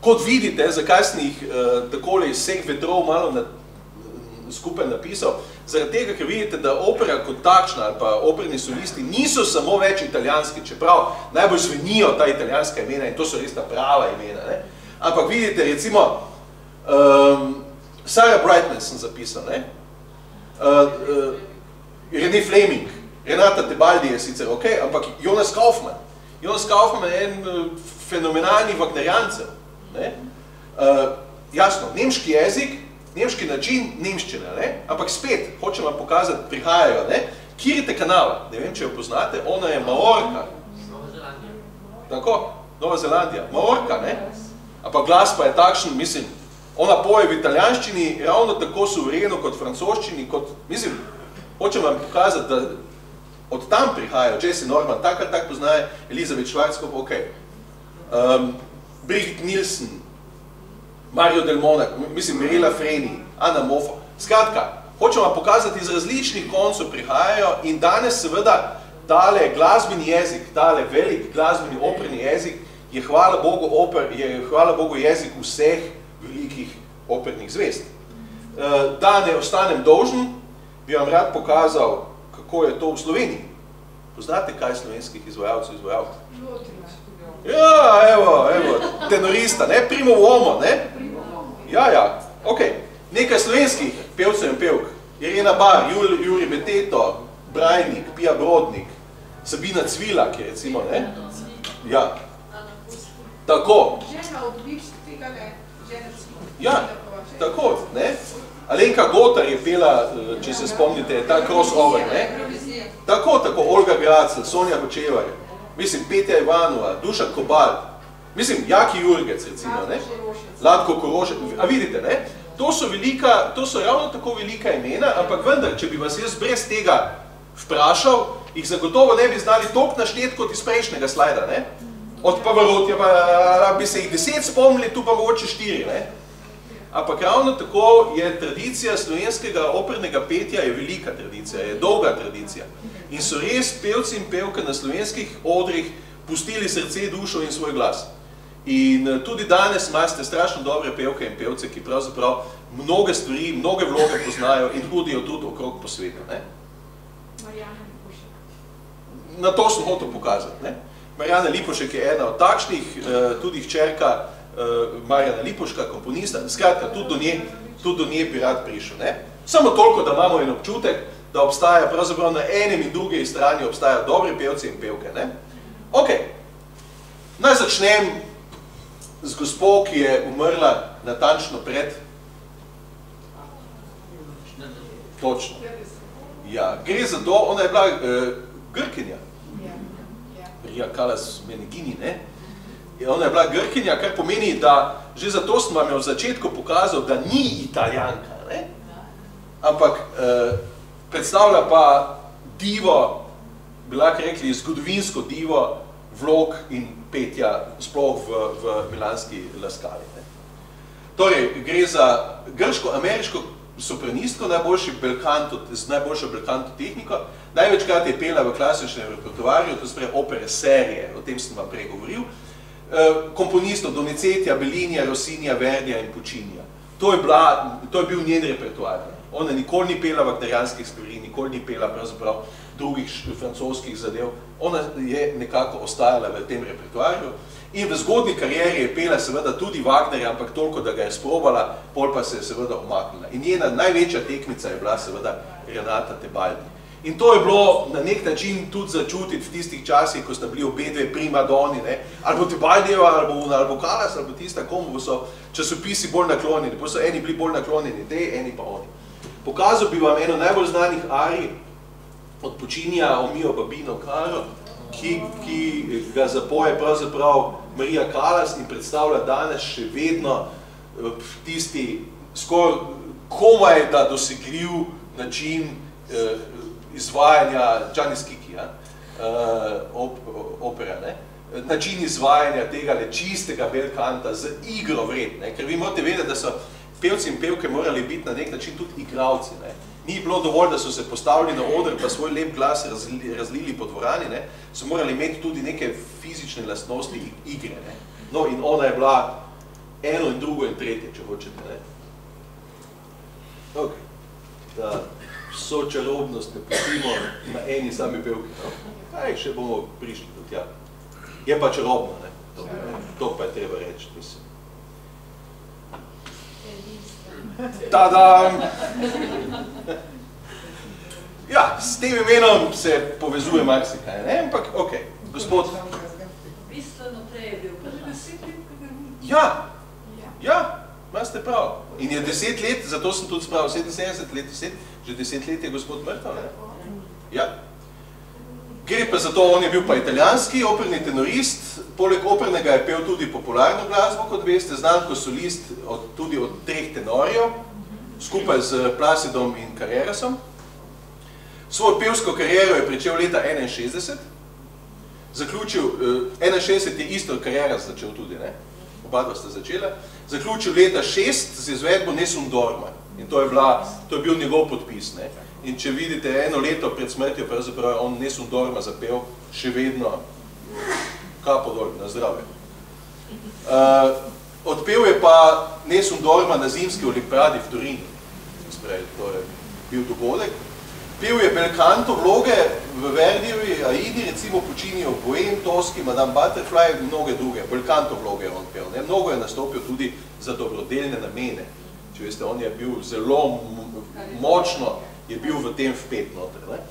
[SPEAKER 1] kot vidite, zakaj sem jih takole iz vseh vetrov malo skupaj napisal, zaradi tega, ker vidite, da opera kot takšna ali pa operni solisti niso samo več italijanski, čeprav najbolj zvenijo ta italijanska imena in to so res ta prava imena, ne? Ampak vidite, recimo, Sarah Brightman sem zapisal, ne? René Fleming, Renata Tebaldi je sicer ok, ampak Jonas Kaufmann. Jonas Kaufmann je en fenomenalni Wagnerjancev. Jasno, nemški jezik, nemški način, nemščina, ne? Ampak spet, hočem vam pokazati, prihajajo, ne? Kirite Kanava, ne vem, če jo poznate, ona je Maorka.
[SPEAKER 5] Nova Zelandija.
[SPEAKER 1] Tako, Nova Zelandija, Maorka, ne? Ampak glas pa je takšen, mislim, ona poje v italijanščini ravno tako suvereno kot francoščini, kot, mislim, hočem vam pokazati, da od tam prihajajo, Jesse Norman, tak ali tak poznaje, Elizabeth Schwarzkopf, ok. Brigitte Nielsen, Mario Del Monaco, mislim, Mirella Freni, Anna Moffo. Skratka, hočem vam pokazati, iz različnih koncev prihajajo in danes seveda tale glasbeni jezik, tale velik glasbeni operni jezik je, hvala Bogu, jezik vseh velikih opernih zvezd. Da ne ostanem dolžen, bi vam rad pokazal, kako je to v Sloveniji. Poznate, kaj slovenskih izvajalcev izvajalcev? Ja, evo, tenorista, ne, Primo Uomo, ne? Ja, ok. Nekaj slovenskih pevcev in pevk. Irena Bar, Juri Beteto, Brajnik, Pija Brodnik, Sabina Cvilak je recimo, ne? Ja. Tako.
[SPEAKER 2] Žena odlič tega ne, žena Cvilak.
[SPEAKER 1] Ja, tako, ne? Alenka Gotar je pela, če se spomnite, ta crossover, ne? Tako, Olga Gracel, Sonja Hočevar, mislim, Petja Ivanova, Duša Kobal, mislim, Jaki Jurgec, recimo, ne? Latko Korošec, a vidite, ne? To so ravno tako velika imena, ampak vendar, če bi vas jaz brez tega vprašal, jih zagotovo ne bi znali toliko našteti kot iz prejšnjega slajda, ne? Od Pavarotja pa bi se jih 10 spomnili, tu pa mogoče 4, ne? Ampak ravno tako je tradicija slovenskega opernega petja je velika tradicija, je dolga tradicija. In so res pevci in pevke na slovenskih odrih pustili srce, dušo in svoj glas. In tudi danes imate strašno dobre pevke in pevce, ki pravzaprav mnoge stvari, mnoge vloge poznajo in hodijo tudi okrog po svetu.
[SPEAKER 4] Marjana Lipušek.
[SPEAKER 1] Na to sem hotel pokazati. Ne? Marjana Lipušek je ena od takšnih, tudi hčerka Marjana Lipuška, komponista, skratka, tudi do nje bi rad prišel. Ne? Samo toliko, da imamo en občutek, da obstaja pravzaprav na enem in drugi strani obstajajo dobri pevci in pevke. Ne? Ok, naj začnem z gospo, ki je umrla natančno pred... Točno. Ja, gre za to, ona je bila Grkinja. Maria Callas Menegini, ne? Ona je bila Grkinja, kar pomeni, da že zato sem vam jo v začetku pokazal, da ni Italijanka, ne? Ampak predstavlja pa divo, bi lahko rekli zgodovinsko divo vlog in petja sploh v milanski Laskali. Torej, gre za grško-ameriško sopranistko, z najboljšo belkanto tehniko. Največkrat je pela v klasičnem repertoarju, to se pravi opere serije, o tem sem vam prej govoril. Komponistov Donizetija, Bellinija, Rossinija, Verdija in Puccinija. To je bil njen repertoar. Ona nikoli ni pela wagnerijanskih stvari, nikoli ni pela pravzaprav drugih francoskih zadev. Ona je nekako ostajala v tem repertoarju. In v zgodni karieri je pela seveda tudi Wagnerja, ampak toliko, da ga je sprobala, pol pa se je seveda umaknila. In njena največja tekmica je bila seveda Renata Tebaldi. In to je bilo na nek način tudi začutiti v tistih časih, ko sta bili obe dve primadoni, ne? Ali bo Tebaldijeva, ali bo Callas, ali bo tista, komu so časopisi bolj naklonjeni. Pa so eni bili bolj naklonjeni tej, eni pa oni. Pokazal bi vam eno najbolj znanih arij od Puccinija, O mio babino caro, ki ga zapoje pravzaprav Maria Callas in predstavlja danes še vedno tisti skoraj komaj da dosegljiv način izvajanja Giannis Kiki, opera, ne? Način izvajanja tega čistega belkanta z igro vred, ne? Ker vi morate vedeti, da so pevci in pevke morali biti na nek način tudi igravci, ne? Ni bilo dovolj, da so se postavili na oder pa svoj lep glas razlili po dvorani, ne? So morali imeti tudi neke fizične lastnosti igre, ne? No, in ona je bila eno in drugo in tretje, če hočete, ne. Ok, ta sočarobnost ne pustimo na eni sami pevki, no. Kaj, še bomo prišli do tja. Je pa čarobno, ne. To pa je treba reči, mislim. Tadam! Ja, s tem imenom se povezuje marsikaj, ne? Ampak, ok, gospod.
[SPEAKER 4] Bistveno prej je bil.
[SPEAKER 1] Ja, imate prav. In je 10 let, zato sem tudi spravil 77 let, že 10 let je gospod mrtev, ne? Ja. Gre pa zato, on je bil pa italijanski operni tenorist, poleg opernega je pel tudi popularno glasbo, kot veste, znan kot solist tudi od 3 tenorjev, skupaj z Placidom in Carrerasom. Svojo pevsko kariero je pričel leta 61, zaključil, 61 je isto Carreras začel tudi, ne? Oba dva sta začela, zaključil leta 6 z izvedbo Nessun Dorma in to je bil njegov podpis, ne? In če vidite, eno leto pred smrtjo, pravzaprav je on Nessun Dorma zapel, še vedno kapo dol, na zdravje. Odpel je pa Nessun Dorma na zimski olimpijadi v Torinu, to je bil dogodek. Pel je bel canto vloge v Verdijevi Aidi, recimo Puccinijev Bohème, Toschi, Madame Butterfly in mnoge druge. Bel canto vloge je on pel, ne? Mnogo je nastopil tudi za dobrodelne namene. Če veste, on je bil zelo močno, je bil v tem vpet noter, ne?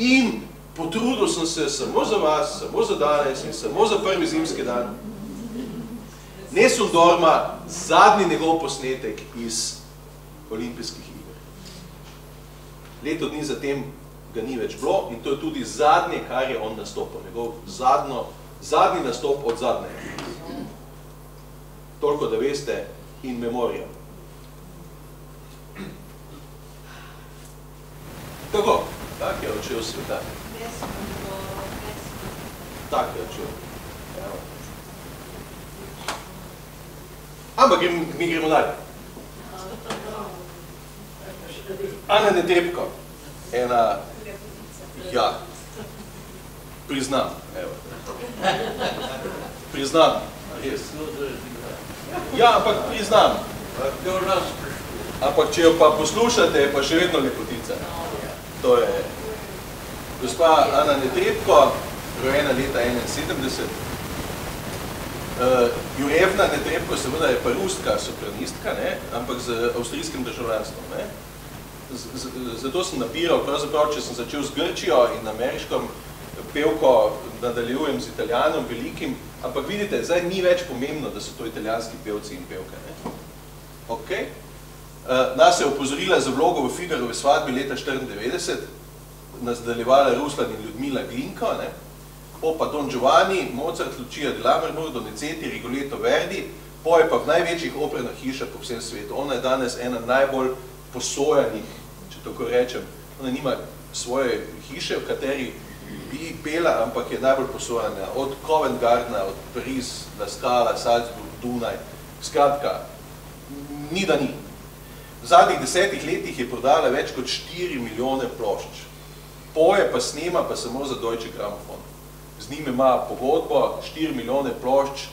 [SPEAKER 1] In potrudil sem se samo za vas, samo za danes in samo za prvi zimski dan. Nessun Dorma, zadnji njegov posnetek iz olimpijskih iger. Leto dni zatem ga ni več bilo in to je tudi zadnje, kar je on nastopil. Njegov zadnji nastop od zadnjega. Toliko, da veste, in memorija. Tako, tak je odšel sveta. Tak je odšel. Ampak mi gremo dalje. Ana Netrebko, ena, ja, priznam, evo. Priznam, res. Ja, ampak priznam. Ampak če jo pa poslušate, je pa še vedno lepotica. To je gospa Ana Netrebko, rojena leta 71. Jurevna Netrebko seveda je pa ruska sopranistka, ne? Ampak z avstrijskim državljanstvom. Ne? Zato sem nabiral, pravzaprav, če sem začel z Grčijo in ameriškom pevko, nadaljujem z Italijanom velikim, ampak vidite, zdaj ni več pomembno, da so to italijanski pevci in pevke. Ne? Ok. Nas je opozorila za vlogo v Figarovi svadbi leta 1994, nas nadaljevala Ruslan in Ljudmila Glinko, ne? Pa Don Giovanni, Mozart, Lucia di Lammermoor, Donizetti, Rigoletto, Verdi, poje pa v največjih opernih hišah po vsem svetu. Ona je danes ena najbolj posojanih, če tako rečem. Ona nima svoje hiše, v kateri bi pela, ampak je najbolj posojena. Od Covent Gardena, od Paris, La Scala, Salzburg, Dunaj. Skratka, ni da ni. V zadnjih 10 letih je prodala več kot 4 milijone plošč. Poje pa snema pa samo za Deutsche Grammophon. Z njim ima pogodbo, 4 milijone plošč,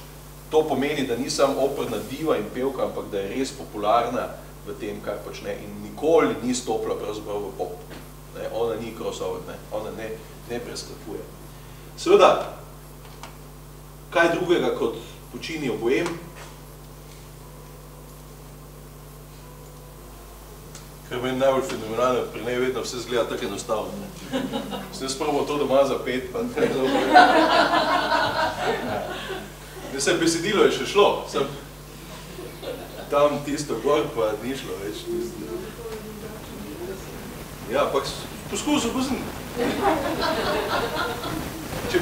[SPEAKER 1] to pomeni, da ni samo operna diva in pevka, ampak da je res popularna v tem, kar počne in nikoli ni stopila pravzaprav v pop. Ne? Ona ni crossover, ne? Ona ne preskakuje. Seveda, kaj drugega kot Puccinijev Bohème? Kar meni najbolj fenomenalno, pri njej vedno vse zgleda tako enostavno. Sem jaz probal to doma za 5, pa ne dobro. Mislim, besedilo je še šlo, sem tam tisto gor, pa ni šlo več. Ja, ampak poskusil bo sem. Če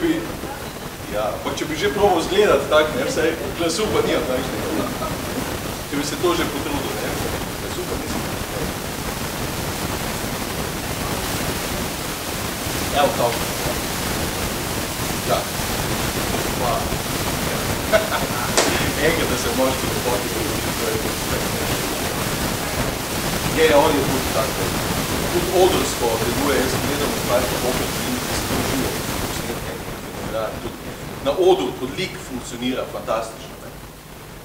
[SPEAKER 1] bi že probal zgledati tak, ne, vsaj glasu pa nijam takšnega. Če bi se to že potrudil, ne, glasu pa nisem. Evo kao. Ja. Enkrat, da se možete popoti, to je Je, on je tudi tako. Tudi odrsko deluje, jaz sem gledal stvarke opet in se to živo posnetke. Na odru, kot lik funkcionira fantastično.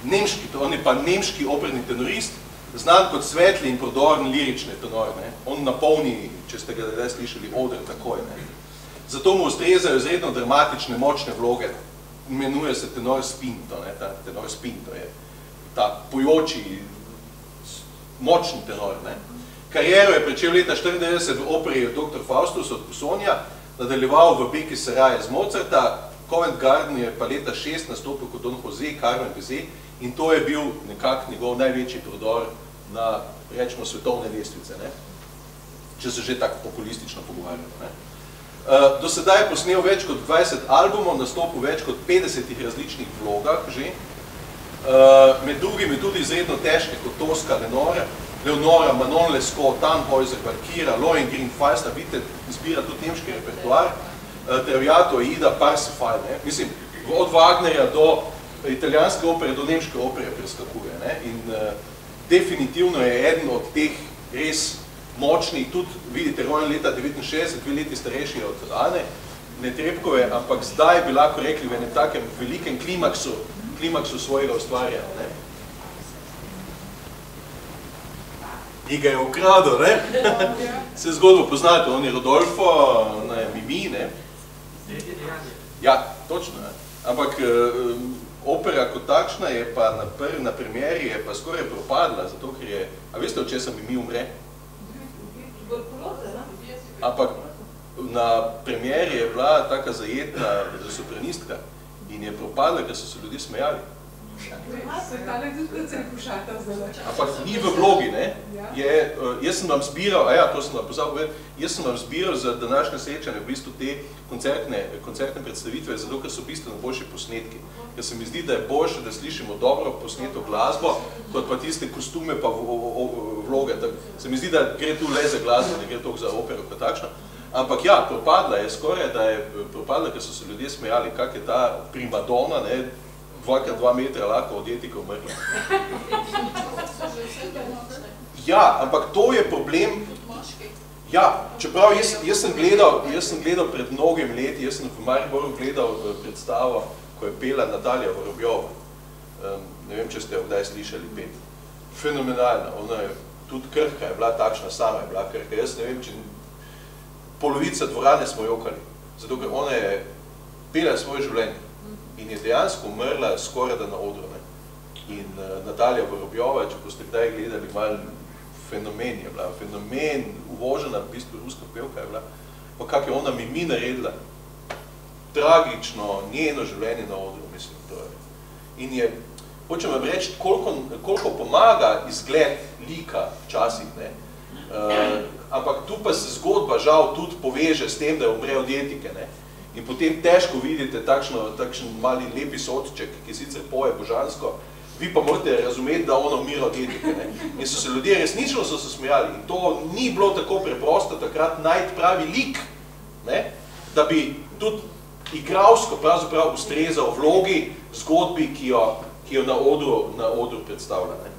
[SPEAKER 1] nemški, on je pa nemški operni tenorist, znan kot svetli in prodoren lirični tenor, ne. On napolni, če ste ga zdaj slišali, oder takoj, ne. Zato mu ustrezajo izredno dramatične, močne vloge, imenuje se tenor spinto, ne, ta tenor spinto je ta pojoči, močni tenor, ne. Kariero je pričel leta 1994 v operi Dr. Faustus od Busonija, nadaljeval v Beki Saraje z Mozarta, Covent Garden je pa leta 6 nastopil kot Don Jose, Carmen Bizet, in to je bil nekak njegov največji prodor na, rečemo, svetovne lestvice, ne? Če se že tako populistično pogovarjamo. Ne? Do sedaj je posnel več kot 20 albumov, nastopil več kot 50 različnih vlogah že, med drugimi tudi izredno težke kot Tosca, Leonora, Manon Lescaut, Tannhäuser, Valkyra, Lohengrin, Falstaff, vidite, izbira tudi nemški repertoar, Traviato, Aida, Parsifal, ne? Mislim, od Wagnerja do italijanske opere, do nemške opere preskakuje, ne? In definitivno je eden od teh res močnih, tudi, vidite, rojen leta 69, 2 leti starejši od Ane Netrebkove, ampak zdaj bi lahko rekli v enem takem velikem klimaksu svojega ustvarjanja, ne? In ga je ukradil, ne? Se zgodbo poznate, on je Rodolfo, ona je Mimi, ne? Ja, točno, ne? Ampak opera kot takšna je pa na premieri je pa skoraj propadla, zato ker je, a veste, od česa Mimi umre? Ampak na premieri je bila taka zajetna sopranistka in je propadla, ker so se ljudje smejali. Ampak ni v vlogi, ne? Jaz sem vam zbiral, to sem vam pozabil povedati, jaz sem vam zbiral za današnje srečanje v bistvu te koncertne predstavitve, zato ker so bistveno boljši posnetki. Ker se mi zdi, da je boljše, da slišimo dobro posneto glasbo, kot pa tiste kostume pa vloge. Se mi zdi, da gre tu le za glasbo, ne gre toliko za opero kot takšno. Ampak ja, propadla je skoraj, da je propadla, ker so se ljudje smejali, kak je ta primadona, ne, 2x2 metra lahko od etika umrla. Ja, ampak to je problem. Ja, čeprav jaz sem gledal pred mnogim leti, jaz sem v Mariboru gledal predstavo, ko je pela Natalija Vorobjova. Ne vem, če ste jo kdaj slišali pet. Fenomenalna, ona je tudi krhka, je bila takšna, sama je bila krhka. Jaz ne vem, če polovica dvorane smo jokali, zato ker ona je pela svoje življenje. In je dejansko umrla skoraj da na odru. Ne? In Natalija Vorobjova, če boste kdaj gledali, malo fenomen je bila, fenomen, uvožena, v bistvu ruska pevka je bila, pa kak je ona Mimi naredila, tragično, njeno življenje na odru, mislim, to je. In je, hočem vam reči, koliko pomaga izgled lika včasih, ne? Ampak tu pa se zgodba žal tudi poveže s tem, da je umre od etike, ne? In potem težko vidite takšen mali lepi sodček, ki sicer poje božansko, vi pa morate razumeti, da ona umira od etike. Ne? In so se ljudje resnično so se smejali. In to ni bilo tako preprosto takrat najti pravi lik, ne? Da bi tudi igralsko pravzaprav ustrezal vlogi, zgodbi, ki jo na odru predstavlja. Ne?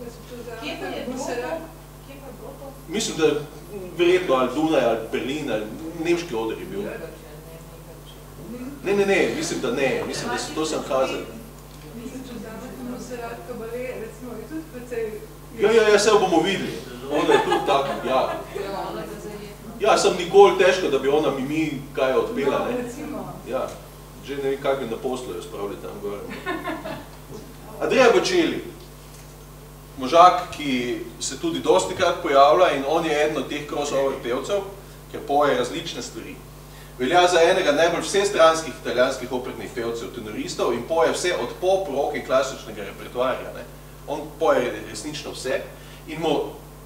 [SPEAKER 4] Kje pa je bilo?
[SPEAKER 1] Mislim, da verjetno ali Dunaj, ali Berlin, ali nemški oder je bil. Ne, mislim, da ne. Mislim, da so to sem kazali.
[SPEAKER 3] Mislim, če vzamete Monserrat Caballé, recimo, je tudi precej...
[SPEAKER 1] Ja, se jo bomo videli. Ona je tudi tako, ja. Ja, sem nikoli težko, da bi ona Mimi kaj odpela, ne?
[SPEAKER 3] Recimo.
[SPEAKER 1] Ja, že ne vem, kak bi na poslu jo spravili tam gore. Andrea Bocelli, možak, ki se tudi dostikrat pojavlja in on je eden od teh crossover pevcev, ker poje različne stvari. Velja za enega najbolj vsestranskih italijanskih opernih pevcev, tenoristov in poje vse od pop, rock in klasičnega repertoarja. Ne? On poje resnično vse in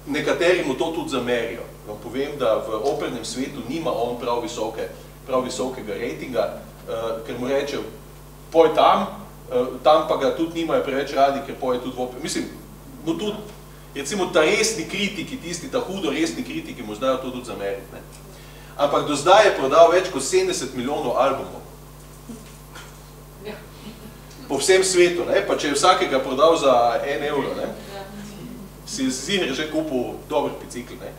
[SPEAKER 1] nekateri mu to tudi zamerijo. Vam povem, da v opernem svetu nima on prav visokega ratinga, ker mu reče, poj tam pa ga tudi nimajo preveč radi, ker poje tudi v oper. Mislim, mu tudi, recimo, ta resni kritiki, tisti, ta hudo resni kritiki mu znajo to tudi zameriti. Ne? Ampak do zdaj je prodal več kot 70 milijonov albumov. Po vsem svetu, ne? Pa če je vsakega prodal za 1 evro, ne? Si ziher že kupil dober bicikl, ne?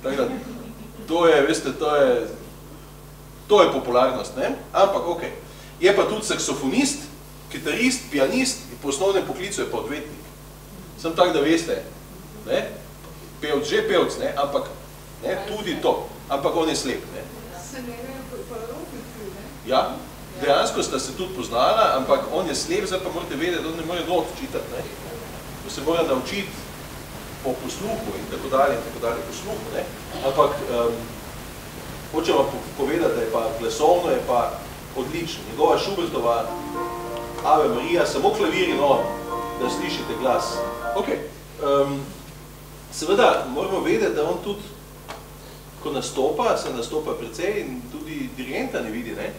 [SPEAKER 1] Tako da, to je, veste, to je popularnost, ne? Ampak, okej. Je pa tudi saksofonist kitarist, pianist, po osnovnem poklicu je pa odvetnik. Sem tak, da veste, ne? Pevc, že pevc, ne? Ampak ne? Tudi to, ampak on je slep. Ne?
[SPEAKER 3] Se ne vem, pa Robert, ne?
[SPEAKER 1] Ja, dejansko sta se tudi poznala, ampak on je slep, zdaj pa morate vedeti, da on ne more not čitati. Ne? To se mora naučiti po posluhu in tako dalje, posluhu. Ne? Ampak hočem vam povedati, da je pa glasovno je pa odlično. Njegova Schubertova Ave Maria, samo klavir in on, da slišite glas. Ok, seveda moramo vedeti, da on tudi, ko nastopa, se nastopa precej in tudi dirigenta ne vidi, ne?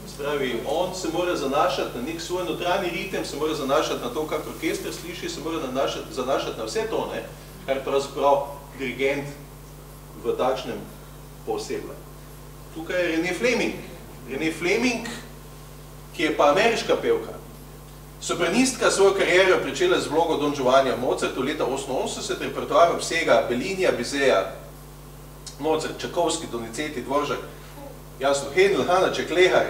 [SPEAKER 1] Spravi, on se mora zanašati na nek svoj notranji ritem, se mora zanašati na to, kak orkester sliši, se mora zanašati na vse to, ne? Kar pravzaprav dirigent v takšnem posebej. Tukaj je René Fleming. René Fleming, ki je pa ameriška pevka. Sopranistka svojo kariero pričela z vlogo Don Giovannija Mozartu leta 1988, repertoar obsega Bellinija, Bizeja, Mozart, Čakovski, Donizetti, Dvoržak, jasno, Händel, Hanáček, Lehar,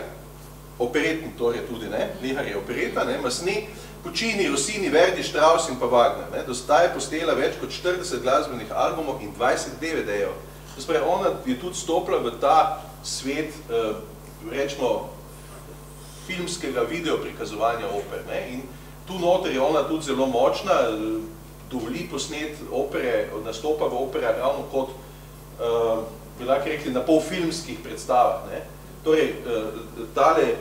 [SPEAKER 1] operetni torej tudi, ne? Lehar je opereta, ne? Massenet, Puccini, Rossini, Verdi, Strauss in pa Wagner. Ne? Do zdaj je postela več kot 40 glasbenih albumov in 20 DVD-jev. Ona je tudi stopila v ta svet, rečemo, filmskega video prikazovanja oper. Ne? In tu noter je ona tudi zelo močna, dovoli posnet opere, nastopa v opere ravno kot, bi lahko rekli, na polfilmskih predstavah. Ne? Torej, tale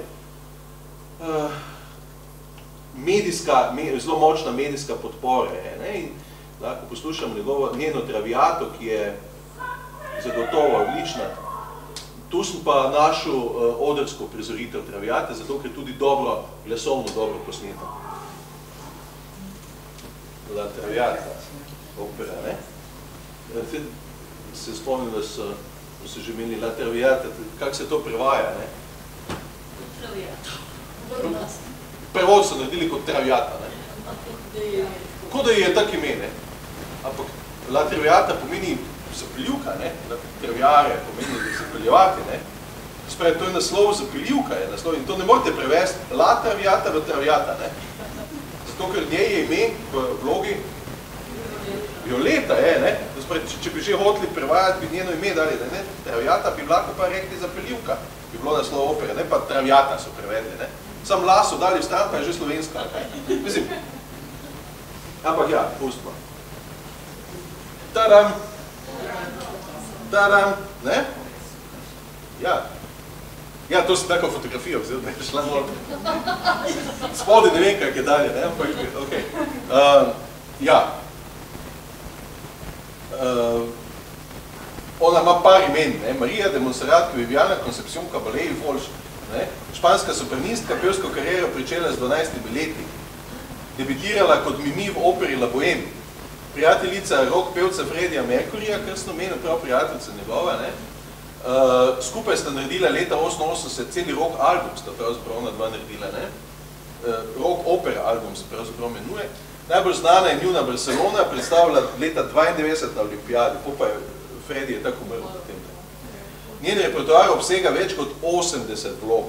[SPEAKER 1] medijska, zelo močna medijska podpora je. Ne? In lahko poslušam njeno Traviato, ki je zagotovo odlična. Tu sem pa našel odrsko prizoritev Traviate, zato ker tudi dobro, glasovno dobro posneto. La Traviata, opera, ne? Se spomnim, da so se že imeli La Traviata, kako se to prevaja, ne?
[SPEAKER 4] Traviata.
[SPEAKER 1] Prevod so naredili kot Traviata, ne? Kot da je tak ime, ne? Ampak La Traviata pomeni zapeljivka, ne? Traviare pomeni zapeljevati, ne? Spravi, to je naslov zapeljivka, je naslov in to ne morate prevesti La Traviata v Traviata, ne? Zato, ker njej je ime v vlogi Violeta, je, ne? Spravi, če bi že hoteli prevajati, bi njeno ime dali, ne? Traviata bi lahko pa rekli zapeljivka, bi bilo naslov opere, ne? Pa Traviata so prevedli, ne? Sam La so dali v stran, pa je že slovenska, ne? Mislim, ampak ja, pustimo. Tadam! Tadam, ne? Ja. Ja, to si tako fotografijo vzel, da je šla nor. Spodaj ne vem, kak je dalje, ne? Ampak, okej. Ja. Ona ima par imen, ne? Maria de Montserrat, Viviana Concepción Caballé Walsh, ne? Španska sopranistka, pevsko kariero pričela z 12 leti. Debitirala kot Mimi v operi La Bohème. Prijateljica rock pevca Freddija Mercuryja, krstno imeno, prav prijateljica njegova, ne? Skupaj sta naredila leta 1988 celi rock album, sta pravzaprav ona dva naredila, ne? Rock opera album se pravzaprav menuje. Najbolj znana je njuna Barcelona, predstavila leta 92 na olimpijadi, pa je Freddy je tako umrl v tem. Njen repertoar obsega več kot 80 vlog.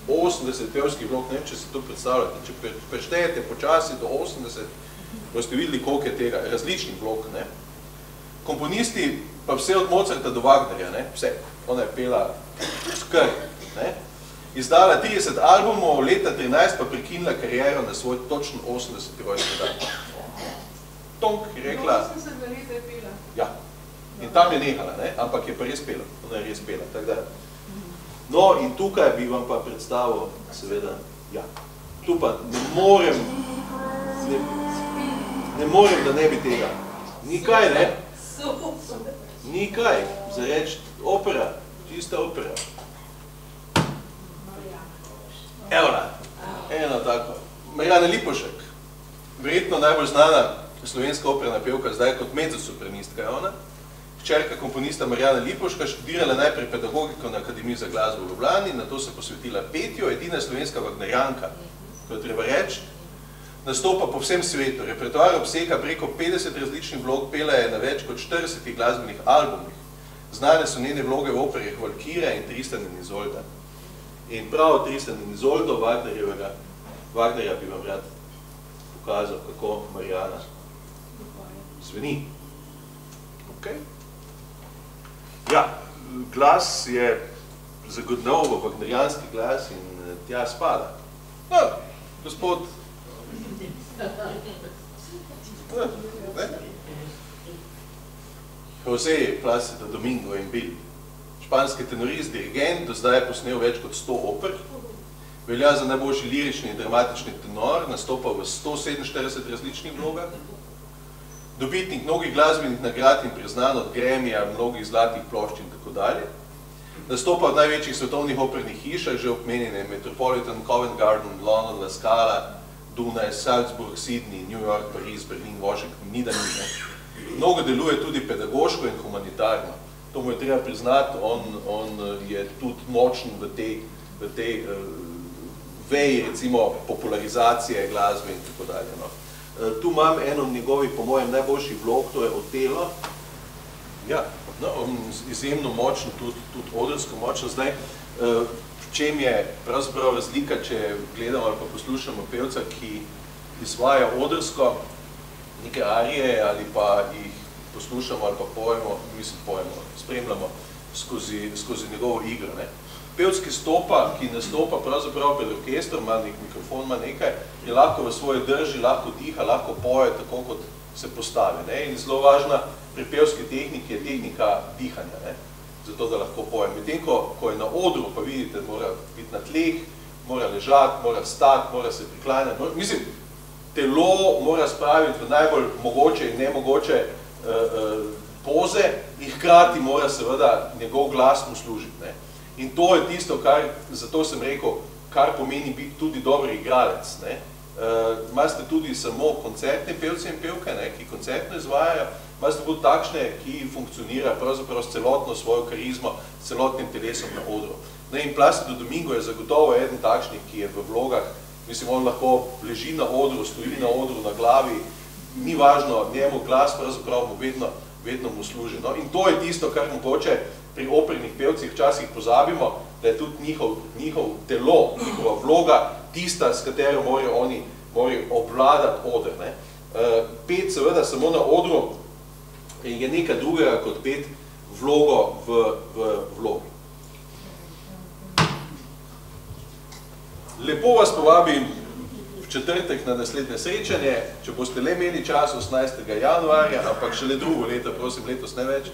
[SPEAKER 1] 80 pevskih vlog, ne vem, če si to predstavljate, če preštejete počasi do 80, boste videli, koliko je tega, različnih vlog, ne. Komponisti pa vse od Mozarta do Wagnerja, ne, vse. Ona je pela skr, ne. Izdala 30 albumov, leta 13 pa prekinila kariero na svoj točno 80. rojstni dan. Tonk je rekla...
[SPEAKER 3] 80 leta je pela.
[SPEAKER 1] Ja. In tam je nehala, ne, ampak je pa res pela. Ona je res pela, tako da. No, in tukaj bi vam pa predstavil, seveda, ja. Tu pa ne morem, da ne bi tega. Nikaj, ne? Nikaj, za reči opera, čista opera. Evo, eno tako. Marjana Lipovšek, verjetno najbolj znana slovenska operna pevka, zdaj kot mezzosopranistka je ona. Hčerka komponista Marjana Lipovška študirala najprej pedagogiko na Akademiji za glasbo v Ljubljani, nato se posvetila petju, edina slovenska Wagnerjanka, ko je treba reči. Nastopa po vsem svetu, repertoar obsega preko 50 različnih vlog, pela je na več kot 40 glasbenih albumih. Znane so njene vloge v operih Valkirja in Tristan in Izolda. In prav Tristan in Izoldo Wagnerjevega Wagnerja bi vam rad pokazal, kako Marijana zveni. Okay. Ja, glas je zagodnov, wagnerijanski glas in tja spada. No, gospod. José Plácido Domingo in Bil. Španski tenorist, dirigent, do zdaj je posnel več kot 100 oper. Velja za najboljši lirični in dramatični tenor, nastopal v 147 različnih vlogah. Dobitnik mnogih glasbenih nagrad in priznan od Gramija, mnogih zlatih plošč in tako dalje. Nastopa v največjih svetovnih opernih hišah, že omenjene Metropolitan, Covent Garden, London, La Scala, Dunaj, Salzburg, Sydney, New York, Paris, Berlin, Washington, Nidanine. Mnogo deluje tudi pedagoško in humanitarno. To mu je treba priznati, on je tudi močen v tej veji, recimo, popularizacije glasbe in tako dalje. No. Tu imam eno njegovih, po mojem, najboljših vlog, to je Otelo. Ja, no, izjemno močno, tudi odrsko močno. Zdaj, v čem je pravzaprav razlika, če gledamo ali pa poslušamo pevca, ki izvaja odrsko neke arije ali pa jih poslušamo ali pa pojemo, spremljamo skozi njegovo igro. Ne. Pevc, ki stopa, ki nastopa pravzaprav pred orkestrom, ima nek mikrofon, ima nekaj, je lahko v svoji drži, lahko diha, lahko poje, tako kot se postavi. Ne. In zelo važna pri pevski tehniki je tehnika dihanja, ne. Zato da lahko poje. Medtem, ko je na odru, pa vidite, mora biti na tleh, mora ležati, mora stati, mora se priklanjati. Mislim, telo mora spraviti v najbolj mogoče in nemogoče poze in hkrati mora seveda njegov glas mu služiti. Ne. In to je tisto, zato sem rekel, kar pomeni biti tudi dober igralec. Imate tudi samo koncertne pevce in pevke, ne, ki koncertno izvajajo, imate tudi takšne, ki funkcionirajo pravzaprav s celotno svojo karizmo, s celotnim telesom na odru. In Plácido Domingo je zagotovo eden takšnih, ki je v vlogah, mislim, on lahko leži na odru, stoji na odru, na glavi, ni važno, njemu glas pravzaprav mu vedno mu služi. No? In to je tisto, kar mogoče pri opernih pevcih včasih pozabimo, da je tudi njihov telo, njihova vloga, tista, s katero morajo oni obvladati oder. Ne? Pet seveda samo na odru je nekaj drugega kot pet vlogo v vlogi. Lepo vas povabim v četrtek na naslednje srečanje, če boste le imeli čas 18. januarja, ampak šele drugo leto, prosim, letos ne več.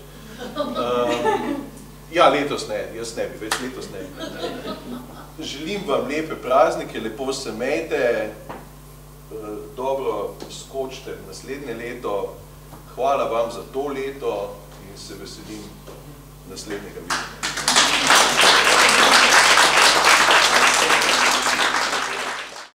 [SPEAKER 1] Ja, letos ne, jaz ne bi, več letos ne bi. Želim vam lepe praznike, lepo se imejte, dobro skočite v naslednje leto. Hvala vam za to leto in se veselim naslednjega videa.